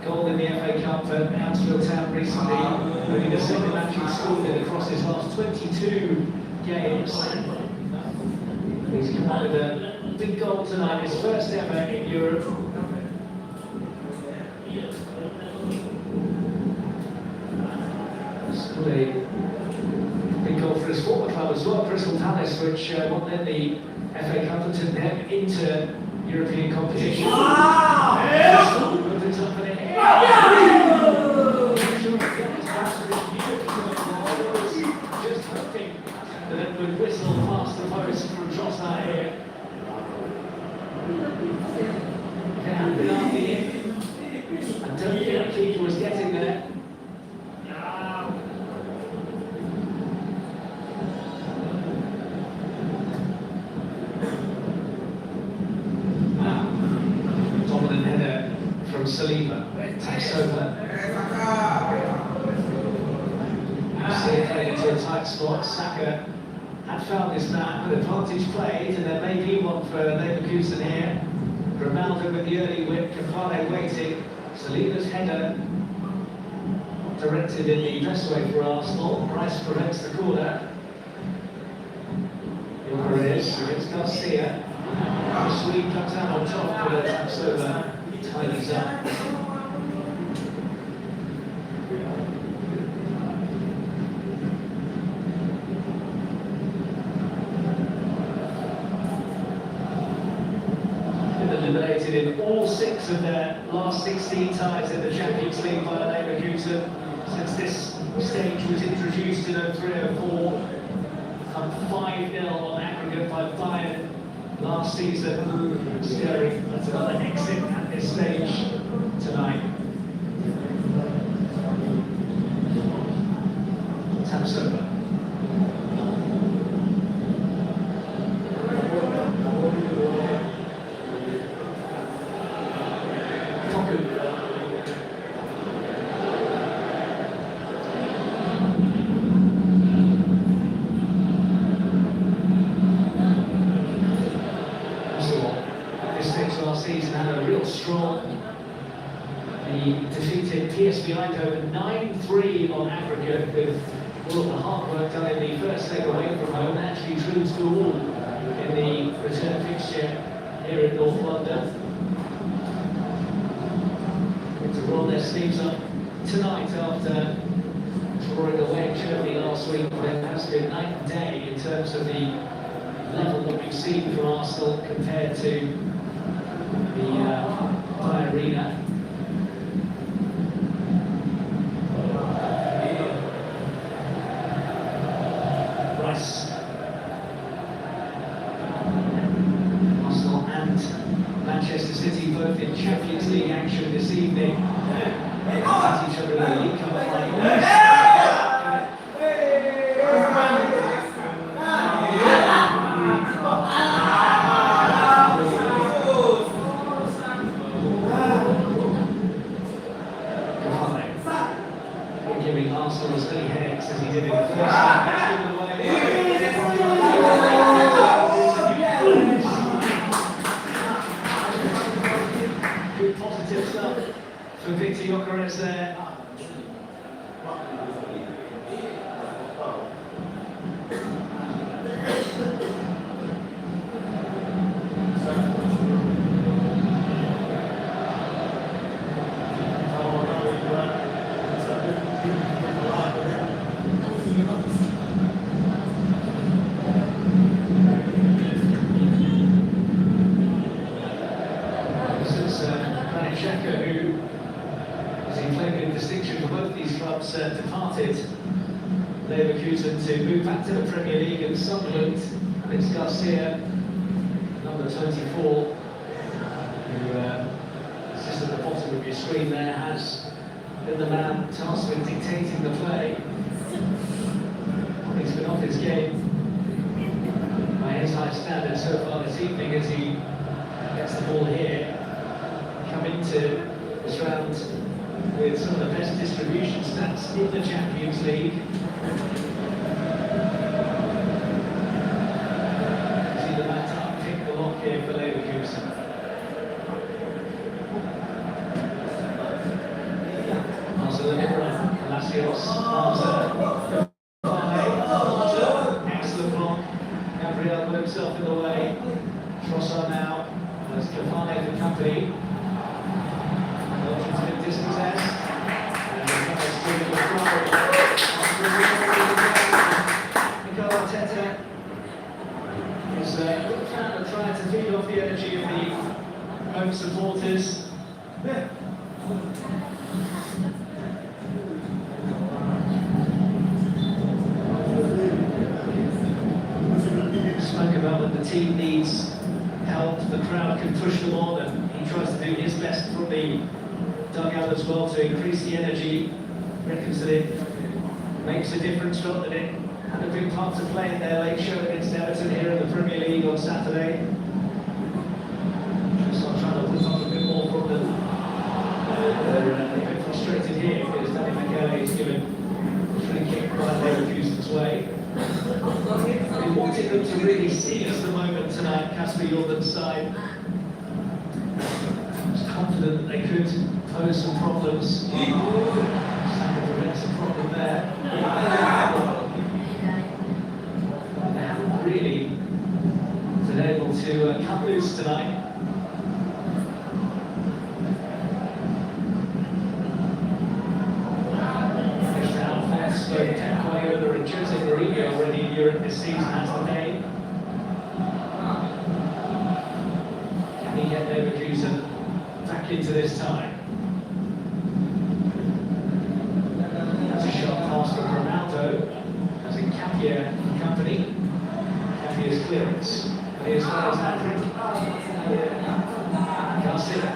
Goal in the FA Cup at Huddersfield Town recently. Only the second match he's scored in across his last 22 games. He's come up with a big goal tonight, his first ever in Europe. Scored a big goal for his former club as well, Crystal Palace, which won then the FA Cup and took them into European competition. Just hoping that it would whistle past the post from Trossard here. I don't think the keeper was getting there. Saliba takes over. See it heading into a tight spot. Saka had found his man, but advantage played, and there may be one for Leverkusen here. Ronaldo with the early whip, Cavani waiting. Saliba's header directed in the dressaway for Arsenal. Rice prevents the corner. Here it is against Garcia. The Swede comes out on top, but taps over, tidies up. Eliminated in all 6 of their last 16 ties in the Champions League by Leverkusen since this stage was introduced in 03-04. Up 5-0 on aggregate by Bayern last season. Staring at another exit at this stage tonight. Taps over. Last season had a real strong. He defeated PSV Eindhoven 9-3 on aggregate, with all of the hard work done in the first leg away from home, actually drew 2-2 in the return fixture here in North London. To roll their sleeves up tonight after drawing away in Germany last week. There has been night and day in terms of the level that we've seen from Arsenal compared to the arena. Rice. Arsenal and Manchester City both in Champions League action this evening. At each other in the League Cup final. Giving Arsenal as many headaches as he did in the first half. Good positive stuff for Victor Gyökeres there. Who, as he played with distinction for both these clubs, departed Leverkusen to move back to the Premier League, and Sunderland. It's Garcia, number 24, who sits at the bottom of your screen there, has been the man tasked with dictating the play. He's been off his game by his high standards so far this evening as he gets the ball here. Come into this round with some of the best distribution stats in the Champions League. See the man to pick the lock here for Leverkusen. Palacios, excellent block. Gabriel put himself in the way. Trossard now has Cavani for company. Belgium's been dispossessed. And Mikel Arteta is trying to feed off the energy of the home supporters. Spoke about that the team needs help, the crowd can push them on, and he tries to do his best from the dugout as well to increase the energy. Reckons that it makes a difference, felt that it had a big part to play in their late show against Everton here in the Premier League on Saturday. Just trying to put up a bit more from them. They're a bit frustrated here because Danny McKellar is given a free kick by Leverkusen's way. They wanted them to really seize the moment tonight, Casper Jordan's side. I was confident that they could pose some problems. Saka prevents a problem there. They haven't really been able to cut loose tonight. And Jose Mourinho already in Europe this season has the name. Can he get Leverkusen back into this tie? That's a shot pass from Ronaldo. Has in Capia company. Capia's clearance. And here's Wales Patrick. Garcia.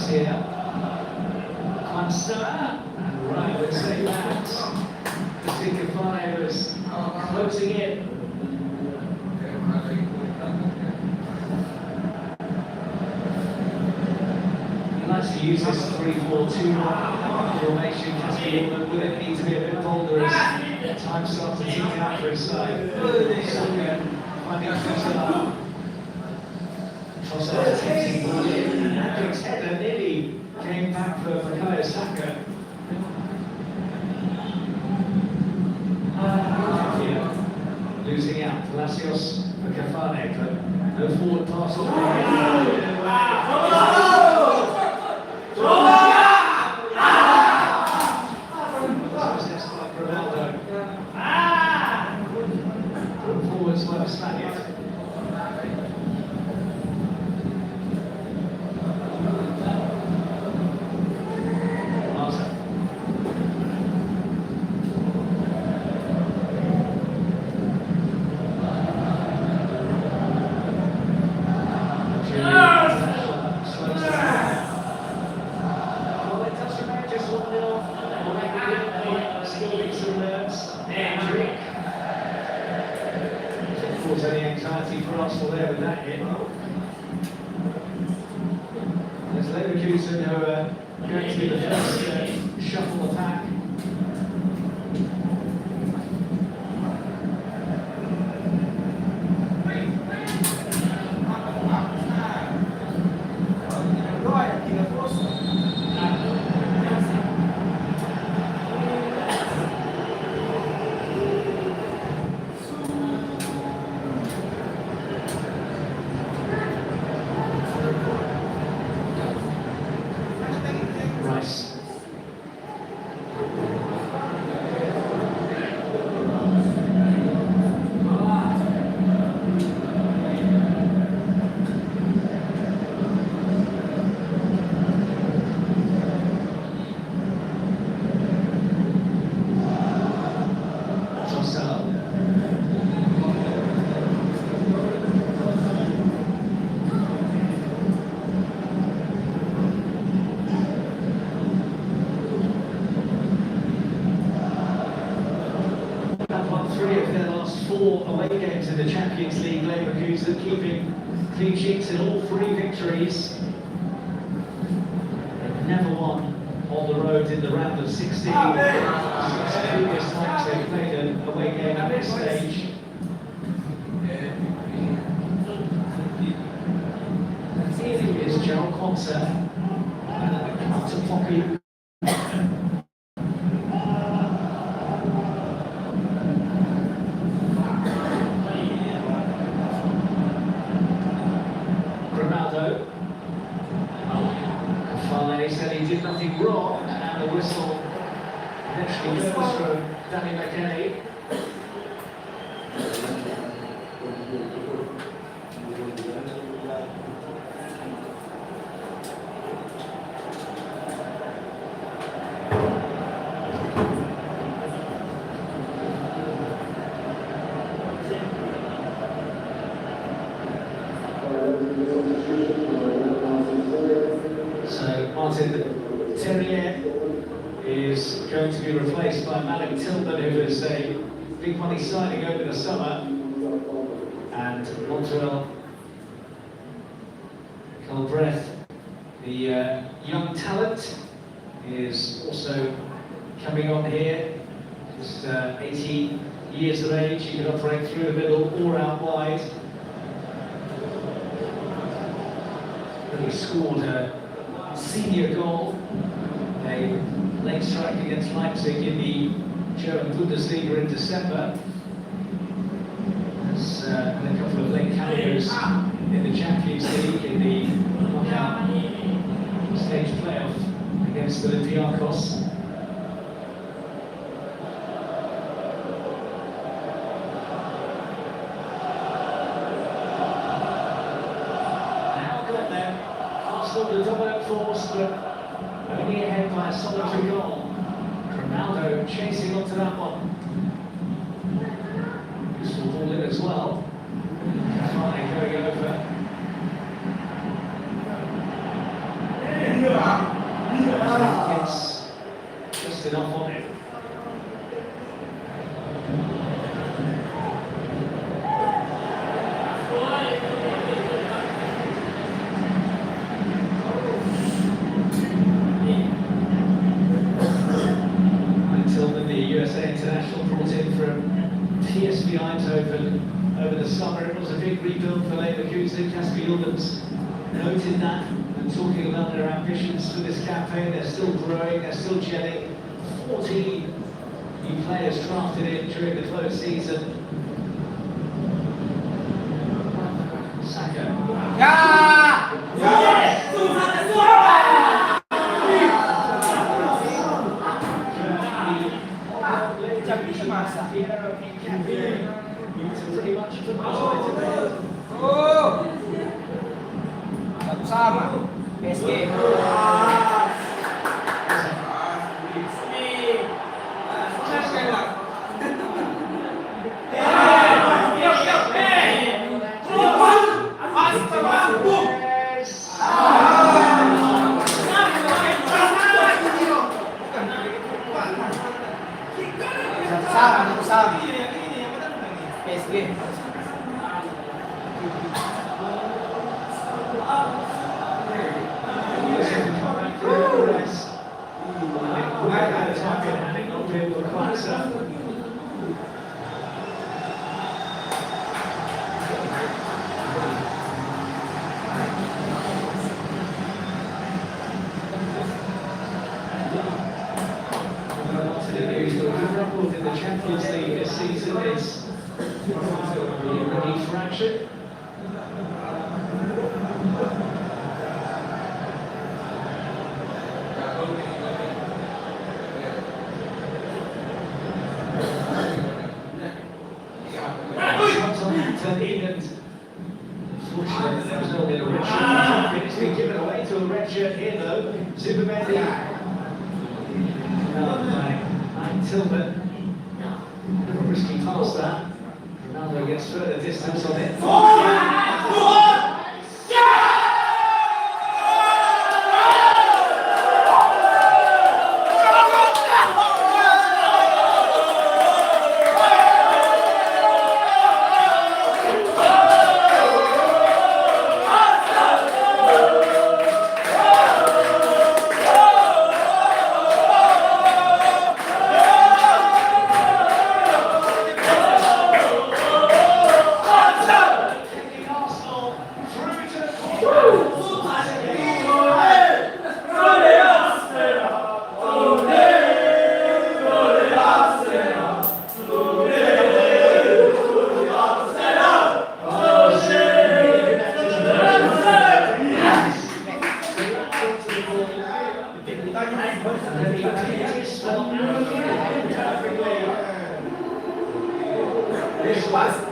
Here, Kwanzaa, and right, let's say that. The Kafane was closing in. He likes to use this 3-4-2 formation, but will it need to be a bit bolder as time starts to tick out for his side? Saka finding Kwanzaa. Trossard attempting the ball in, and Hendrick's header nearly came back for Bukayo Saka. Losing out, Palacios for Cafane, but no forward pass all the way. Ronaldo. Forwards by the Spaniard. Any anxiety for Arsenal there with that hit. There's Leverkusen who are going to be the first to shuffle the pack. Away games in the Champions League, Leverkusen keeping clean sheets in all 3 victories. They've never won on the road in the round of 16. It's the previous times they've played an away game at this stage. Here is João Quansah to Poppy. Kafane said he did nothing wrong, and the whistle eventually goes from Danny McKellar. So Martin Terrier is going to be replaced by Malik Tillman, who is a big money signing over the summer. And Montreal, Cold Breath, the young talent, is also coming on here. Just 18 years of age, he can operate through the middle or out wide. But he scored a senior goal, a leg strike against Leipzig in the German Bundesliga in December. There's been a couple of late cameos in the Champions League in the knockout stage playoff against Olympiacos. Now got them. Arsenal the dominant force, but only ahead by a solitary goal. Ronaldo chasing onto that one. Useful ball in as well. Fine, going over. Gets just enough on it. Tillman, the USA international, brought in from PSV Eindhoven over the summer. It was a big rebuild for Leverkusen. Casper Jurgens noted that and talking about their ambitions for this campaign. They're still growing, they're still gelling. 14 new players drafted in during the close season. Saka. Sama PSG. Sama PSG. In the Champions League this season is ready for action. Unfortunately, there was no red shirt. It's been given away to a red shirt here though. Zubimendi. Tillman, risky pass that. Ronaldo gets further distance on it.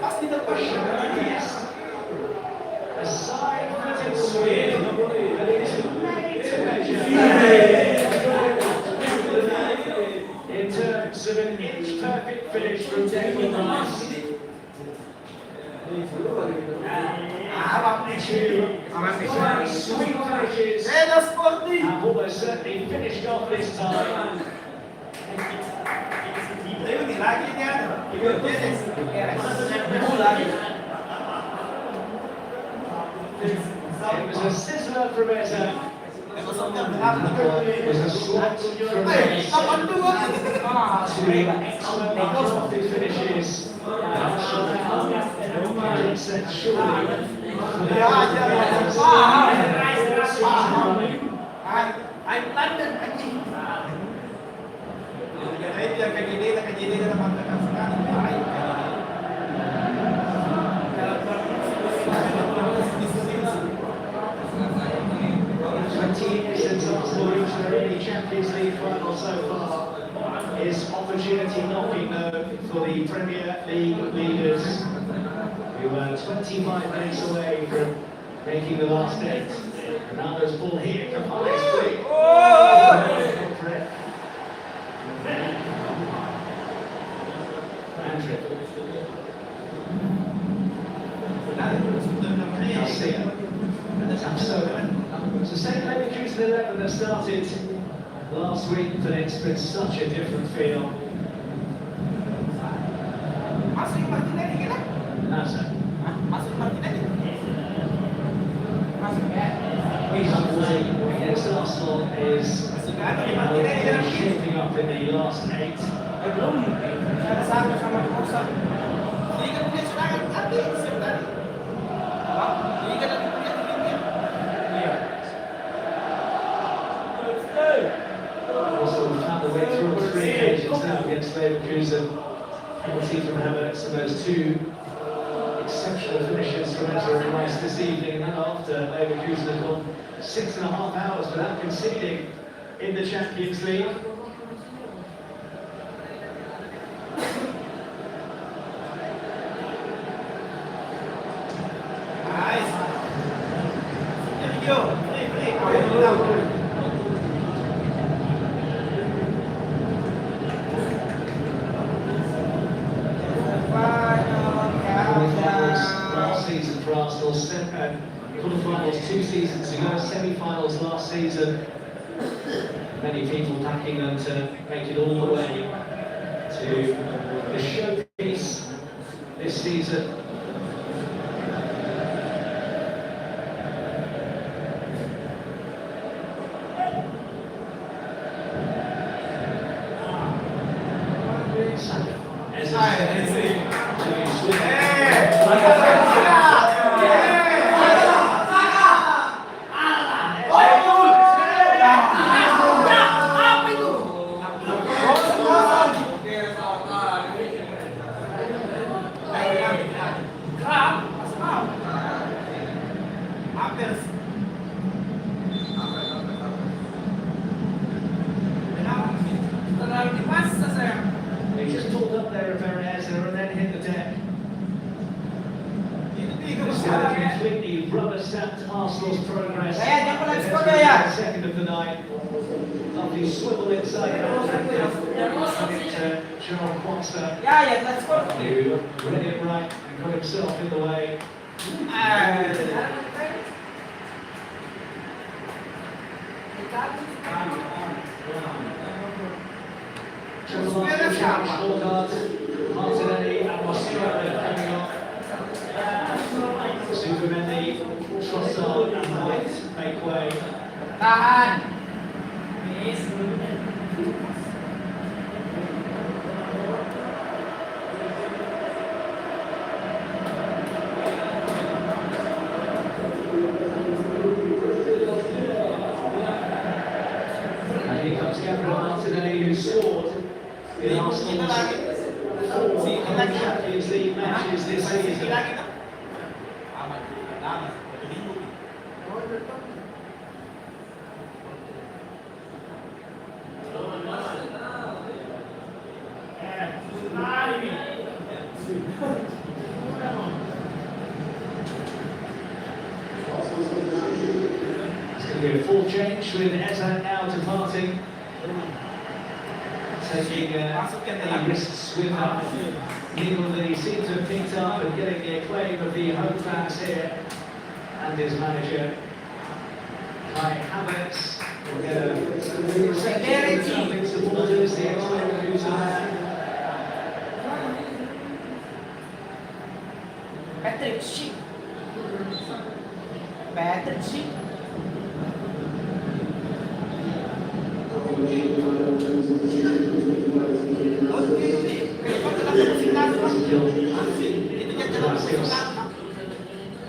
Pasti tepat. A side-footed swing, and it's made to measure. In terms of an inch-perfect finish from Declan Rice. Sweet finishes have almost certainly finished off this time. a sizzler from Eza. Was a slot from Eza. Two excellent crafted finishes. Set surely. I'm London anjing. Jadi dia kejadian dalam mengatakan sekali. Since Arsenal reached their only Champions League final so far, is opportunity knocking though for the Premier League leaders, who were 25 minutes away from making the last eight. Ronaldo's ball here, Cavani's free. So St. Leverkusen 11 that started last week, but it's been such a different feel. Masuk Martinelli kita? Masuk. Masuk Martinelli. Masuk ya. Against Arsenal is shaping up in the last eight. Belum. Ada satu sama Musa. Liga punya serangan habis sebenarnya. Liga dan punya timnya. Iya. Also found the way through on 3 occasions now against Leverkusen. Penalty from Havertz and those two exceptional finishes from Ezra and Rice this evening, and after Leverkusen had gone 6.5 hours without conceding in the Champions League. Nice. There you go. Play. Last season for Arsenal, quarterfinals 2 seasons ago, semi-finals last season. Many people backing them to make it all the way to the showpiece this season. He just pulled up there at Perez and then hit the deck. Completely rubber-stamped Arsenal's progress. Second of the night. Lovely swivel inside. Gerald Quatsa. Who read it right and got himself in the way. Martinelli and Mosquera coming off. Supermendi, Trossard and White make way. Tahan. And here comes Gabriel Martinelli, who scored in Arsenal's 4 Champions League matches this season. It's going to be a full change with Eza now departing. Taking any risks with Neil that he seems to have picked up and getting the acclaim of the home fans here and his manager Kai Havertz will get a reception supporters, the ex-Leverkusen man. Patrick Schick. still Itu dia jalan terus sekarang.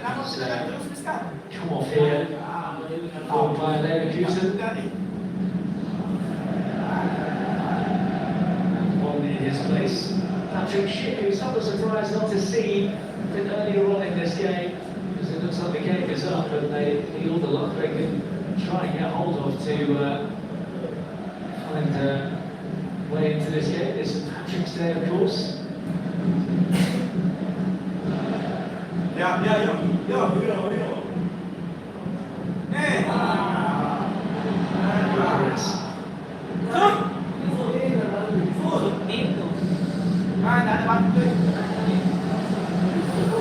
Kenapa kita jalan terus sekarang? come off here by Leverkusen. One in his place. Patrick Schick, who's not surprised not to see a bit earlier on in this game, because it looks like the game is up, and they need all the luck they can try and get hold of to find a way into this game. There's Patrick's there, of course.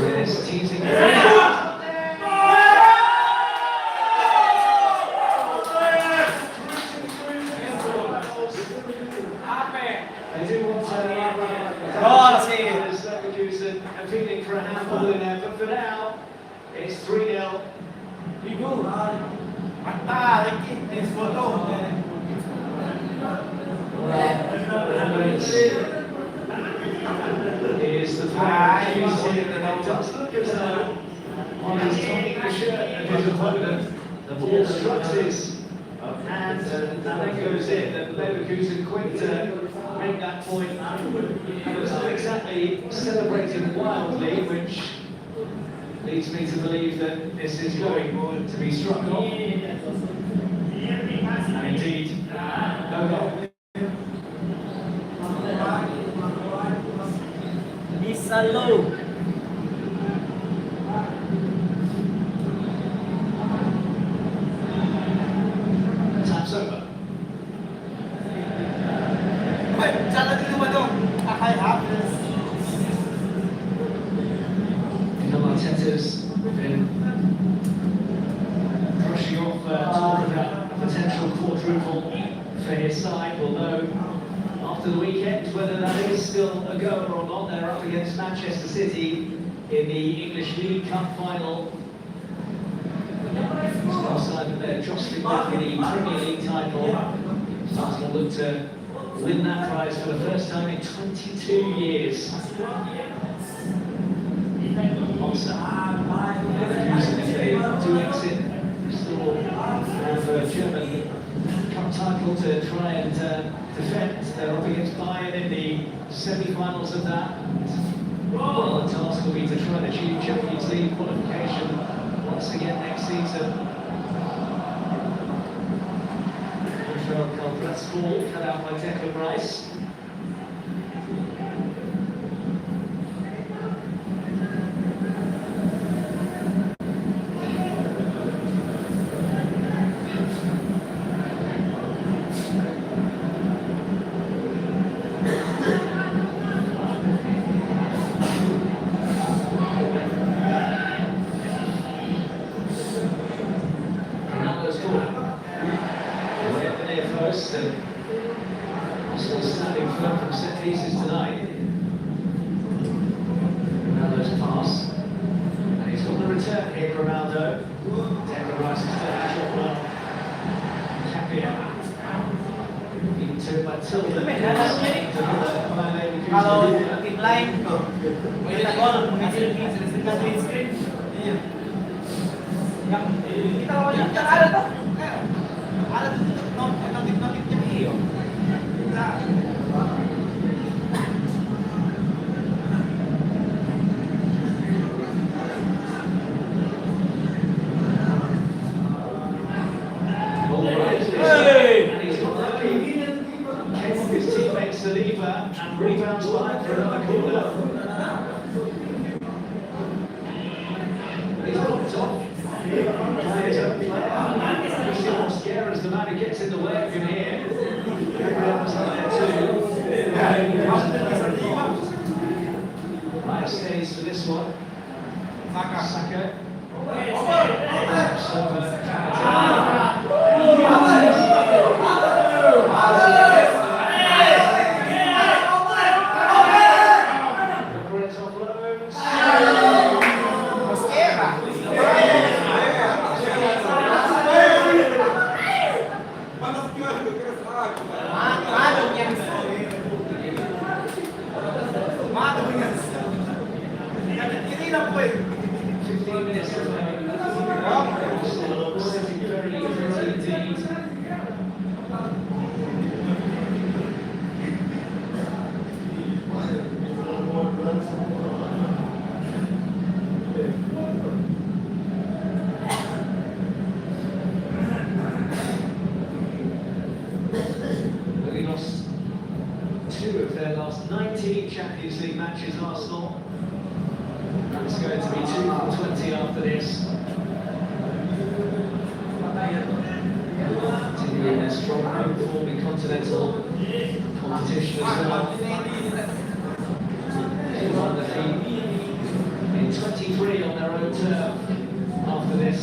Yes, teasing. They do want to Leverkusen appealing for a handball in there, but for now it's 3-0. Is the flag accusing, and it does look as though on his taking the shirt of his opponent, the ball strikes his hand and then goes in, and Leverkusen quick to make that point. It was not exactly celebrated wildly, which leads me to believe that this is going to be struck off. And indeed, no goal. Misalo. Time's over. Jalan dulu ba dong? Akay habis. Arteta's been brushing off talk about a potential quadruple for his side, although after the weekend, whether that is still a goer or not, they're up against Manchester City in the English League Cup final. It's no sign that they're jostling with the Premier League title. Arsenal look to win that prize for the first time in 22 years. Leverkusen, if they do exit, still have a German Cup title to try and defend. They're up against Bayern in the semi-finals of that. Well, the task will be to try and achieve Champions League qualification once again next season. Montreal Calvret's ball cut out by Declan Rice. And still standing firm from set pieces tonight. Ronaldo's pass. And he's got the return here, Ronaldo. Declan Rice is still at shot well. Tapia. Being turned by Tilda. Kalau tim lain kita gol menghasil sertifikat green screen. Iya. Yang kita lawan yang ada tuh. Ada tuh notif-notifnya iyo. And rebounds behind for another corner. He's knocked off. Players don't play. Christian Mosquera is the man who gets in the way of him here. Gabriel was there too. Right, stays for this one. Saka. na po eh. 15 minutes to play. Still sitting very pretty indeed. They lost 2 of their last 19 Champions League matches, Arsenal. It's going to be 2 from 20 after this. Continuing their strong home form in continental competition as well. They won the feat in 23 on their own turf after this.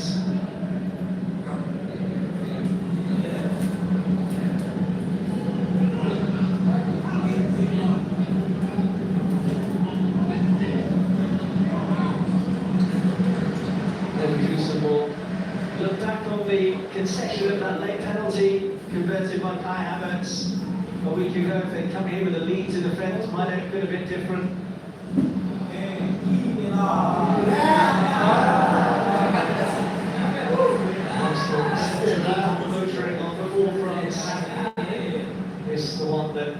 Leverkusen will look back on the concession of that late penalty converted by Kai Havertz a week ago. If they'd come here with a lead to defend, might have been a bit different. Arsenal motoring on the forefront. This is the one that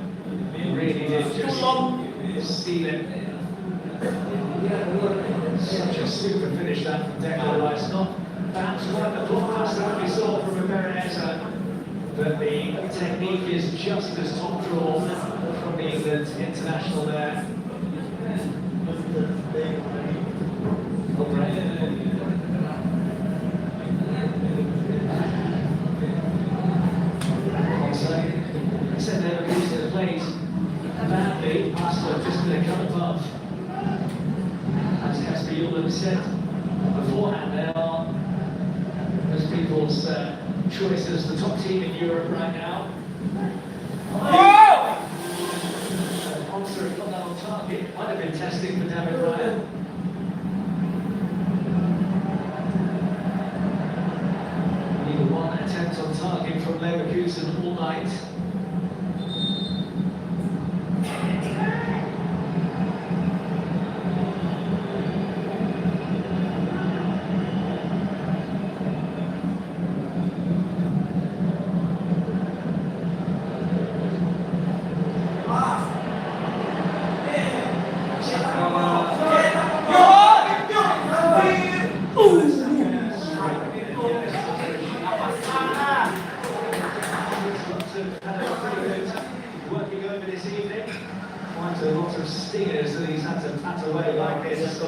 really did just steal it. Such a super finish that from Declan Rice. Not perhaps quite the blockbuster that we saw from Beretta, but the technique is just as top draw from the England international there. I said Leverkusen have played badly. Arsenal have just been a cut above. As Casper Ullman said beforehand, they are, as people's choice as the top team in Europe right now. Monster have got that on target. Might have been testing for David Ryan. Only one attempt on target from Leverkusen all night. Working over this evening, quite a lot of stingers that he's had to pat away like this.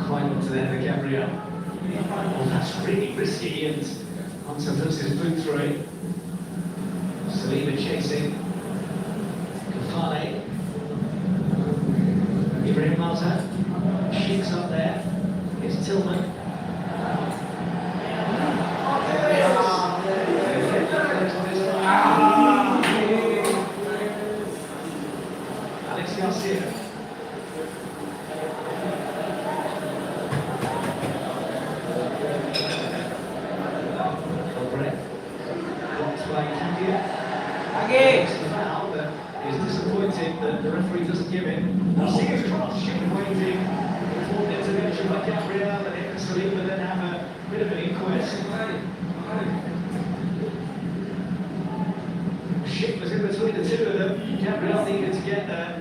Quite up to the end of Gabriel. Oh, that's really risky, and Hunter puts his boot through it. Salima chasing. Kafale. Ibrahim Malta. Sheik's up there. It's Tillman. Alex Garcia. It's a foul, but he's disappointed that the referee doesn't give it. See his cross, Chicken waiting for the intervention by Gabriel, and it can Salima then have a bit of an inquest. Schick was in between the two of them. Gabriel needed to get there.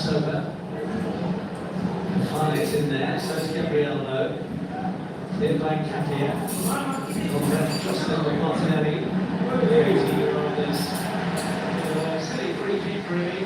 Over. Fine's in there, so is Gabriel though. In by Katia. Jocelyn with Martinelli. 30-year-old silly free kick, really.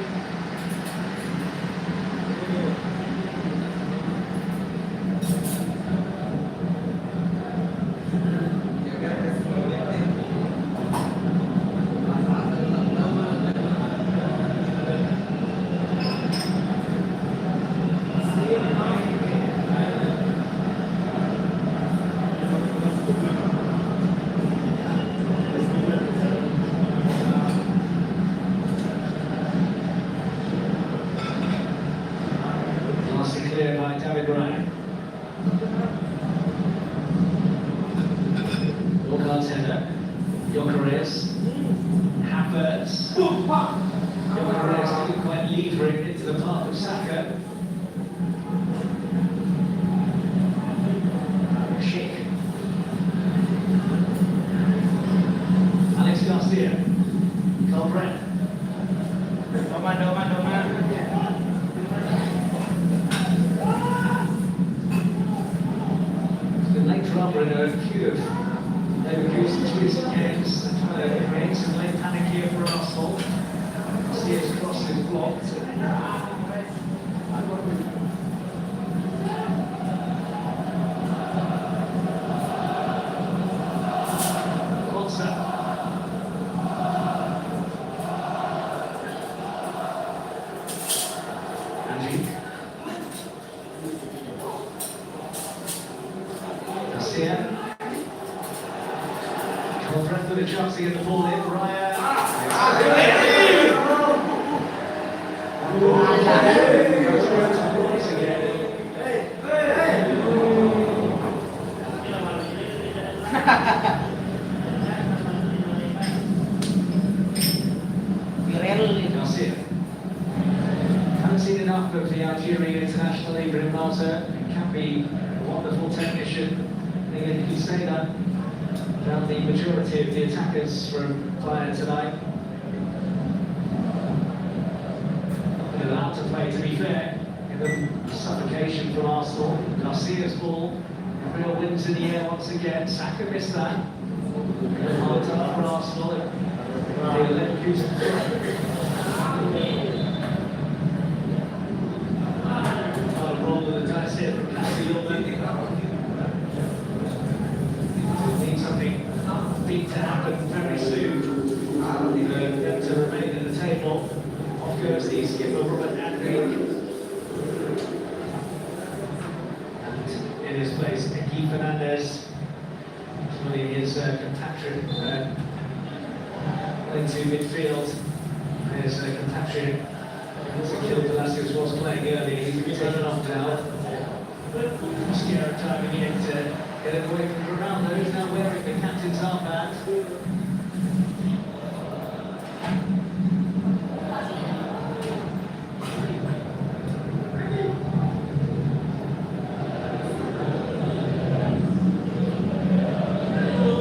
Clear by David Ryan. Walcott header. Jokeres. Havertz. Jokeres didn't quite lever it into the path of Saka. Schick. Alex Garcia. Colbrand. Doman. Later on, in a few of Leverkusen's recent games, trying to create some late panic here for Arsenal. Steers cross is blocked. Konsa. Angie. Garcia. Colbrand with a chance to get the ball in. Ryan. Goes to Royce again. Garcia. Haven't seen enough of the Algerian international Ibrahim Marta. It can be a wonderful technician. I think if you say that about the majority of the attackers from Bayern tonight. They're allowed to play, to be fair, in the suffocation from Arsenal. Garcia's ball, real wins in the air once again. Saka missed that. Hard time for Arsenal. The Leverkusen. Roll with the dice here from Castellón. Need something big to happen very soon. Them to remain in the table. Off goes the skipper Robert André. And in his place, Nicky Fernandez, winning his compatriot into midfield. There's a compatriot. Kill Palacios was playing earlier, he's been taken off now. Scary time again to get it away from Ronaldo, who's now wearing the captain's armband.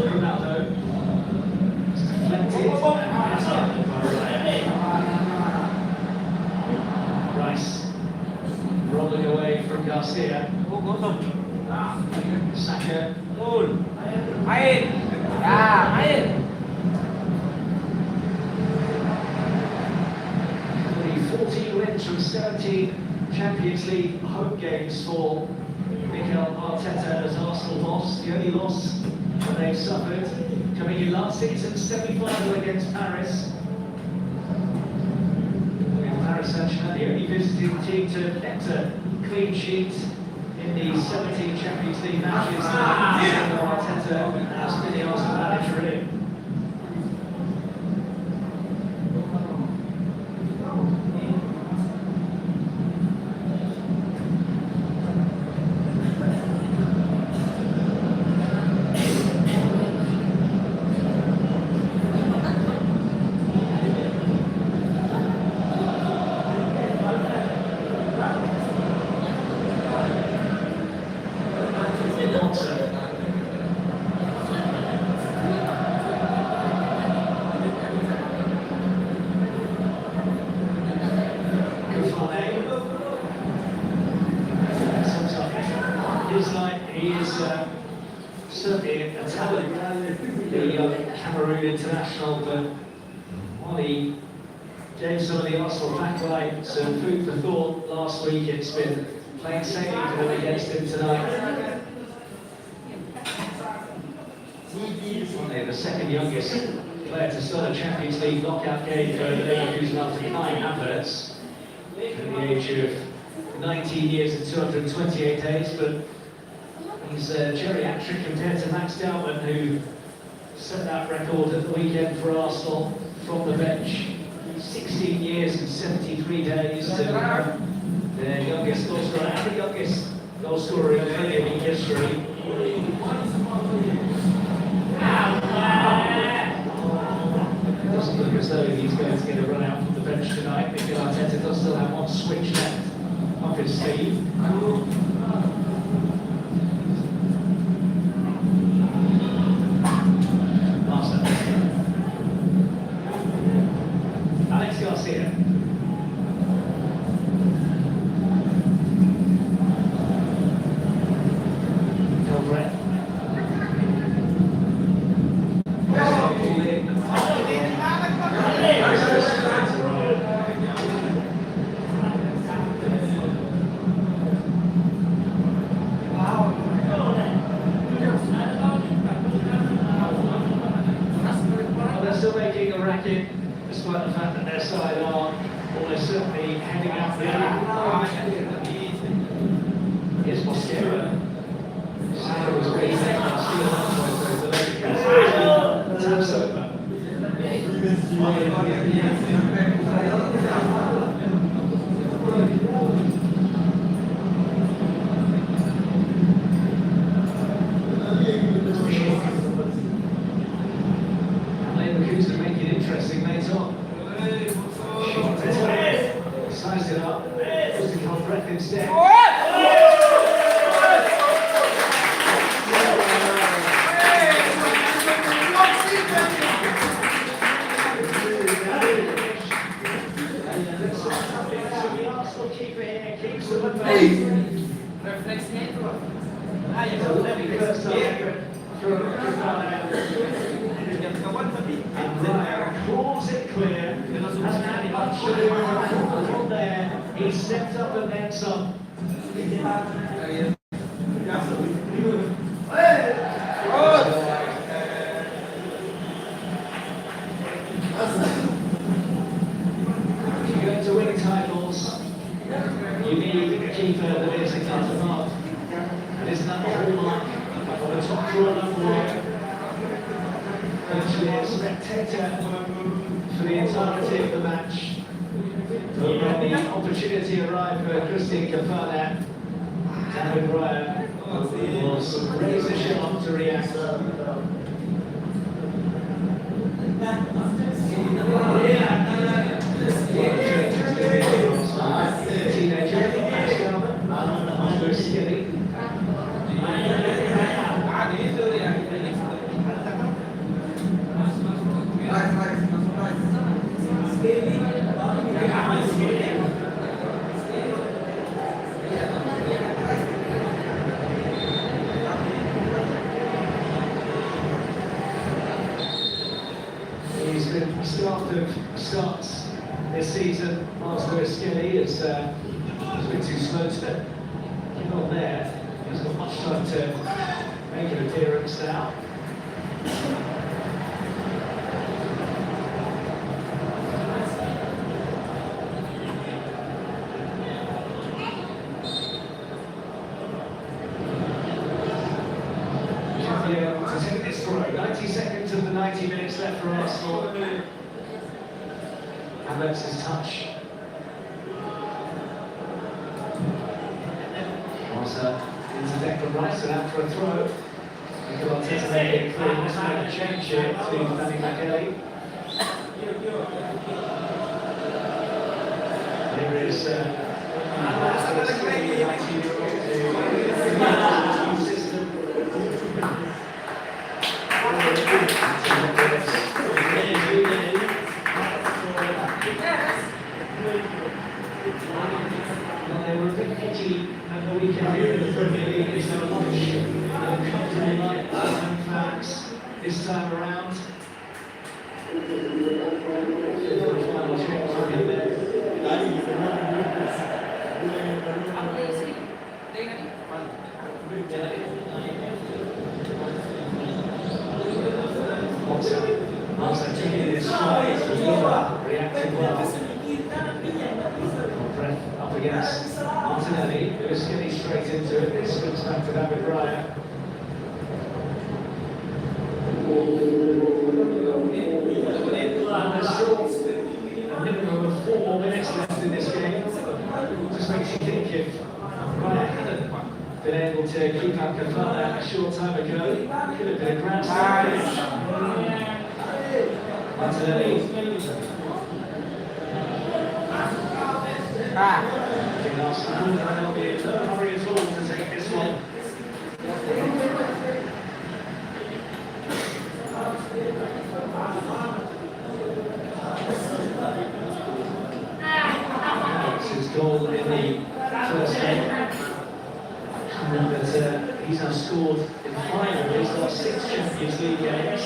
Ronaldo. It's deflected. Rice rolling away from Garcia. Saka. Main. Ya, main. The 14 wins from 17 Champions League home games for Mikel Arteta as Arsenal boss. The only loss that they've suffered coming in last season, semi-final against Paris. Paris Saint-Germain, the only visiting team to net a clean sheet in the 17 Champions League matches that Arteta has been the Arsenal manager in. certainly a talent, the Cameroon international, but while he gave some of the Arsenal backline some food for thought last week, it's been plain sailing for them against him tonight. Only the second youngest player to start a Champions League knockout game for Leverkusen after 9 adverts at the age of 19 years and 228 days, but he's geriatric compared to Max Dowman, who set that record at the weekend for Arsenal from the bench. 16 years and 73 days to the youngest goal scorer and the youngest goal scorer in Premier League history. It doesn't look as though he's going to get a run out from the bench tonight. Mikel Arteta does still have one switch left up his sleeve. Alex Garcia. Brett. They're still making a racket, despite the fact that their side are almost certainly heading out the Here's Mosquera. Mosquera was raising last year, that's the Lakers. Taps over. Leverkusen make it interesting later on. Size it up. Puts it on breath instead. The Arsenal keeper here keeps them at bay. First time and Ryan claws it clear. Hasn't had much to do from there. He stepped up and then some. If you're going to win titles, you need a keeper that is a cut above. And isn't that the hallmark of a top drawer number one? Virtually a spectator for the entirety of the match. But when the opportunity arrived for Christian Kafana, David Ryan was razor sharp to react. Teenager, Pascal, Skinny. He's been starved of starts this season. Master Skinny has been too slow to get on there. He's got much time to make an appearance now. To take this throw, 90 seconds of the 90 minutes left for Arsenal. Havertz's touch. Into Declan Rice and out for a throw. Mikel Arteta making it clear this might change here to Danny McElly. Here is Havertz, 19-year-old system. They were a bit edgy at the weekend here in the Premier League. It's a lunch. Martin taking his stride, reacting well. Breath up against Martinelli, who is skinny straight into it. This comes back to David Raya. And there's still a minimum of 4 more minutes left in this game. Just makes you think if Raya hadn't been able to keep out Kafana a short time ago, it could have been a grand slam. Martinelli. Can ask the ball, and there'll be no hurry at all to take this one. That's his goal in the first game. But he's now scored in 5 of his last 6 Champions League games.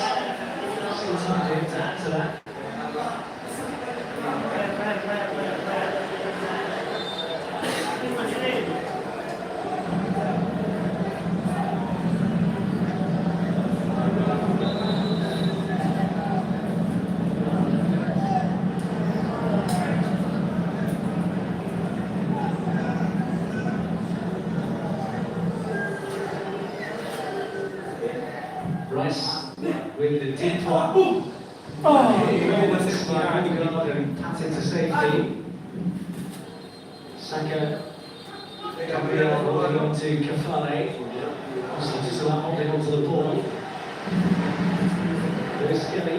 Still time for him to add to that. Rice with the deep one. This time, and pat into safety. Saka, Gabriel holding on to Kafane. Obviously just about holding on to the ball. Lewis Kelly.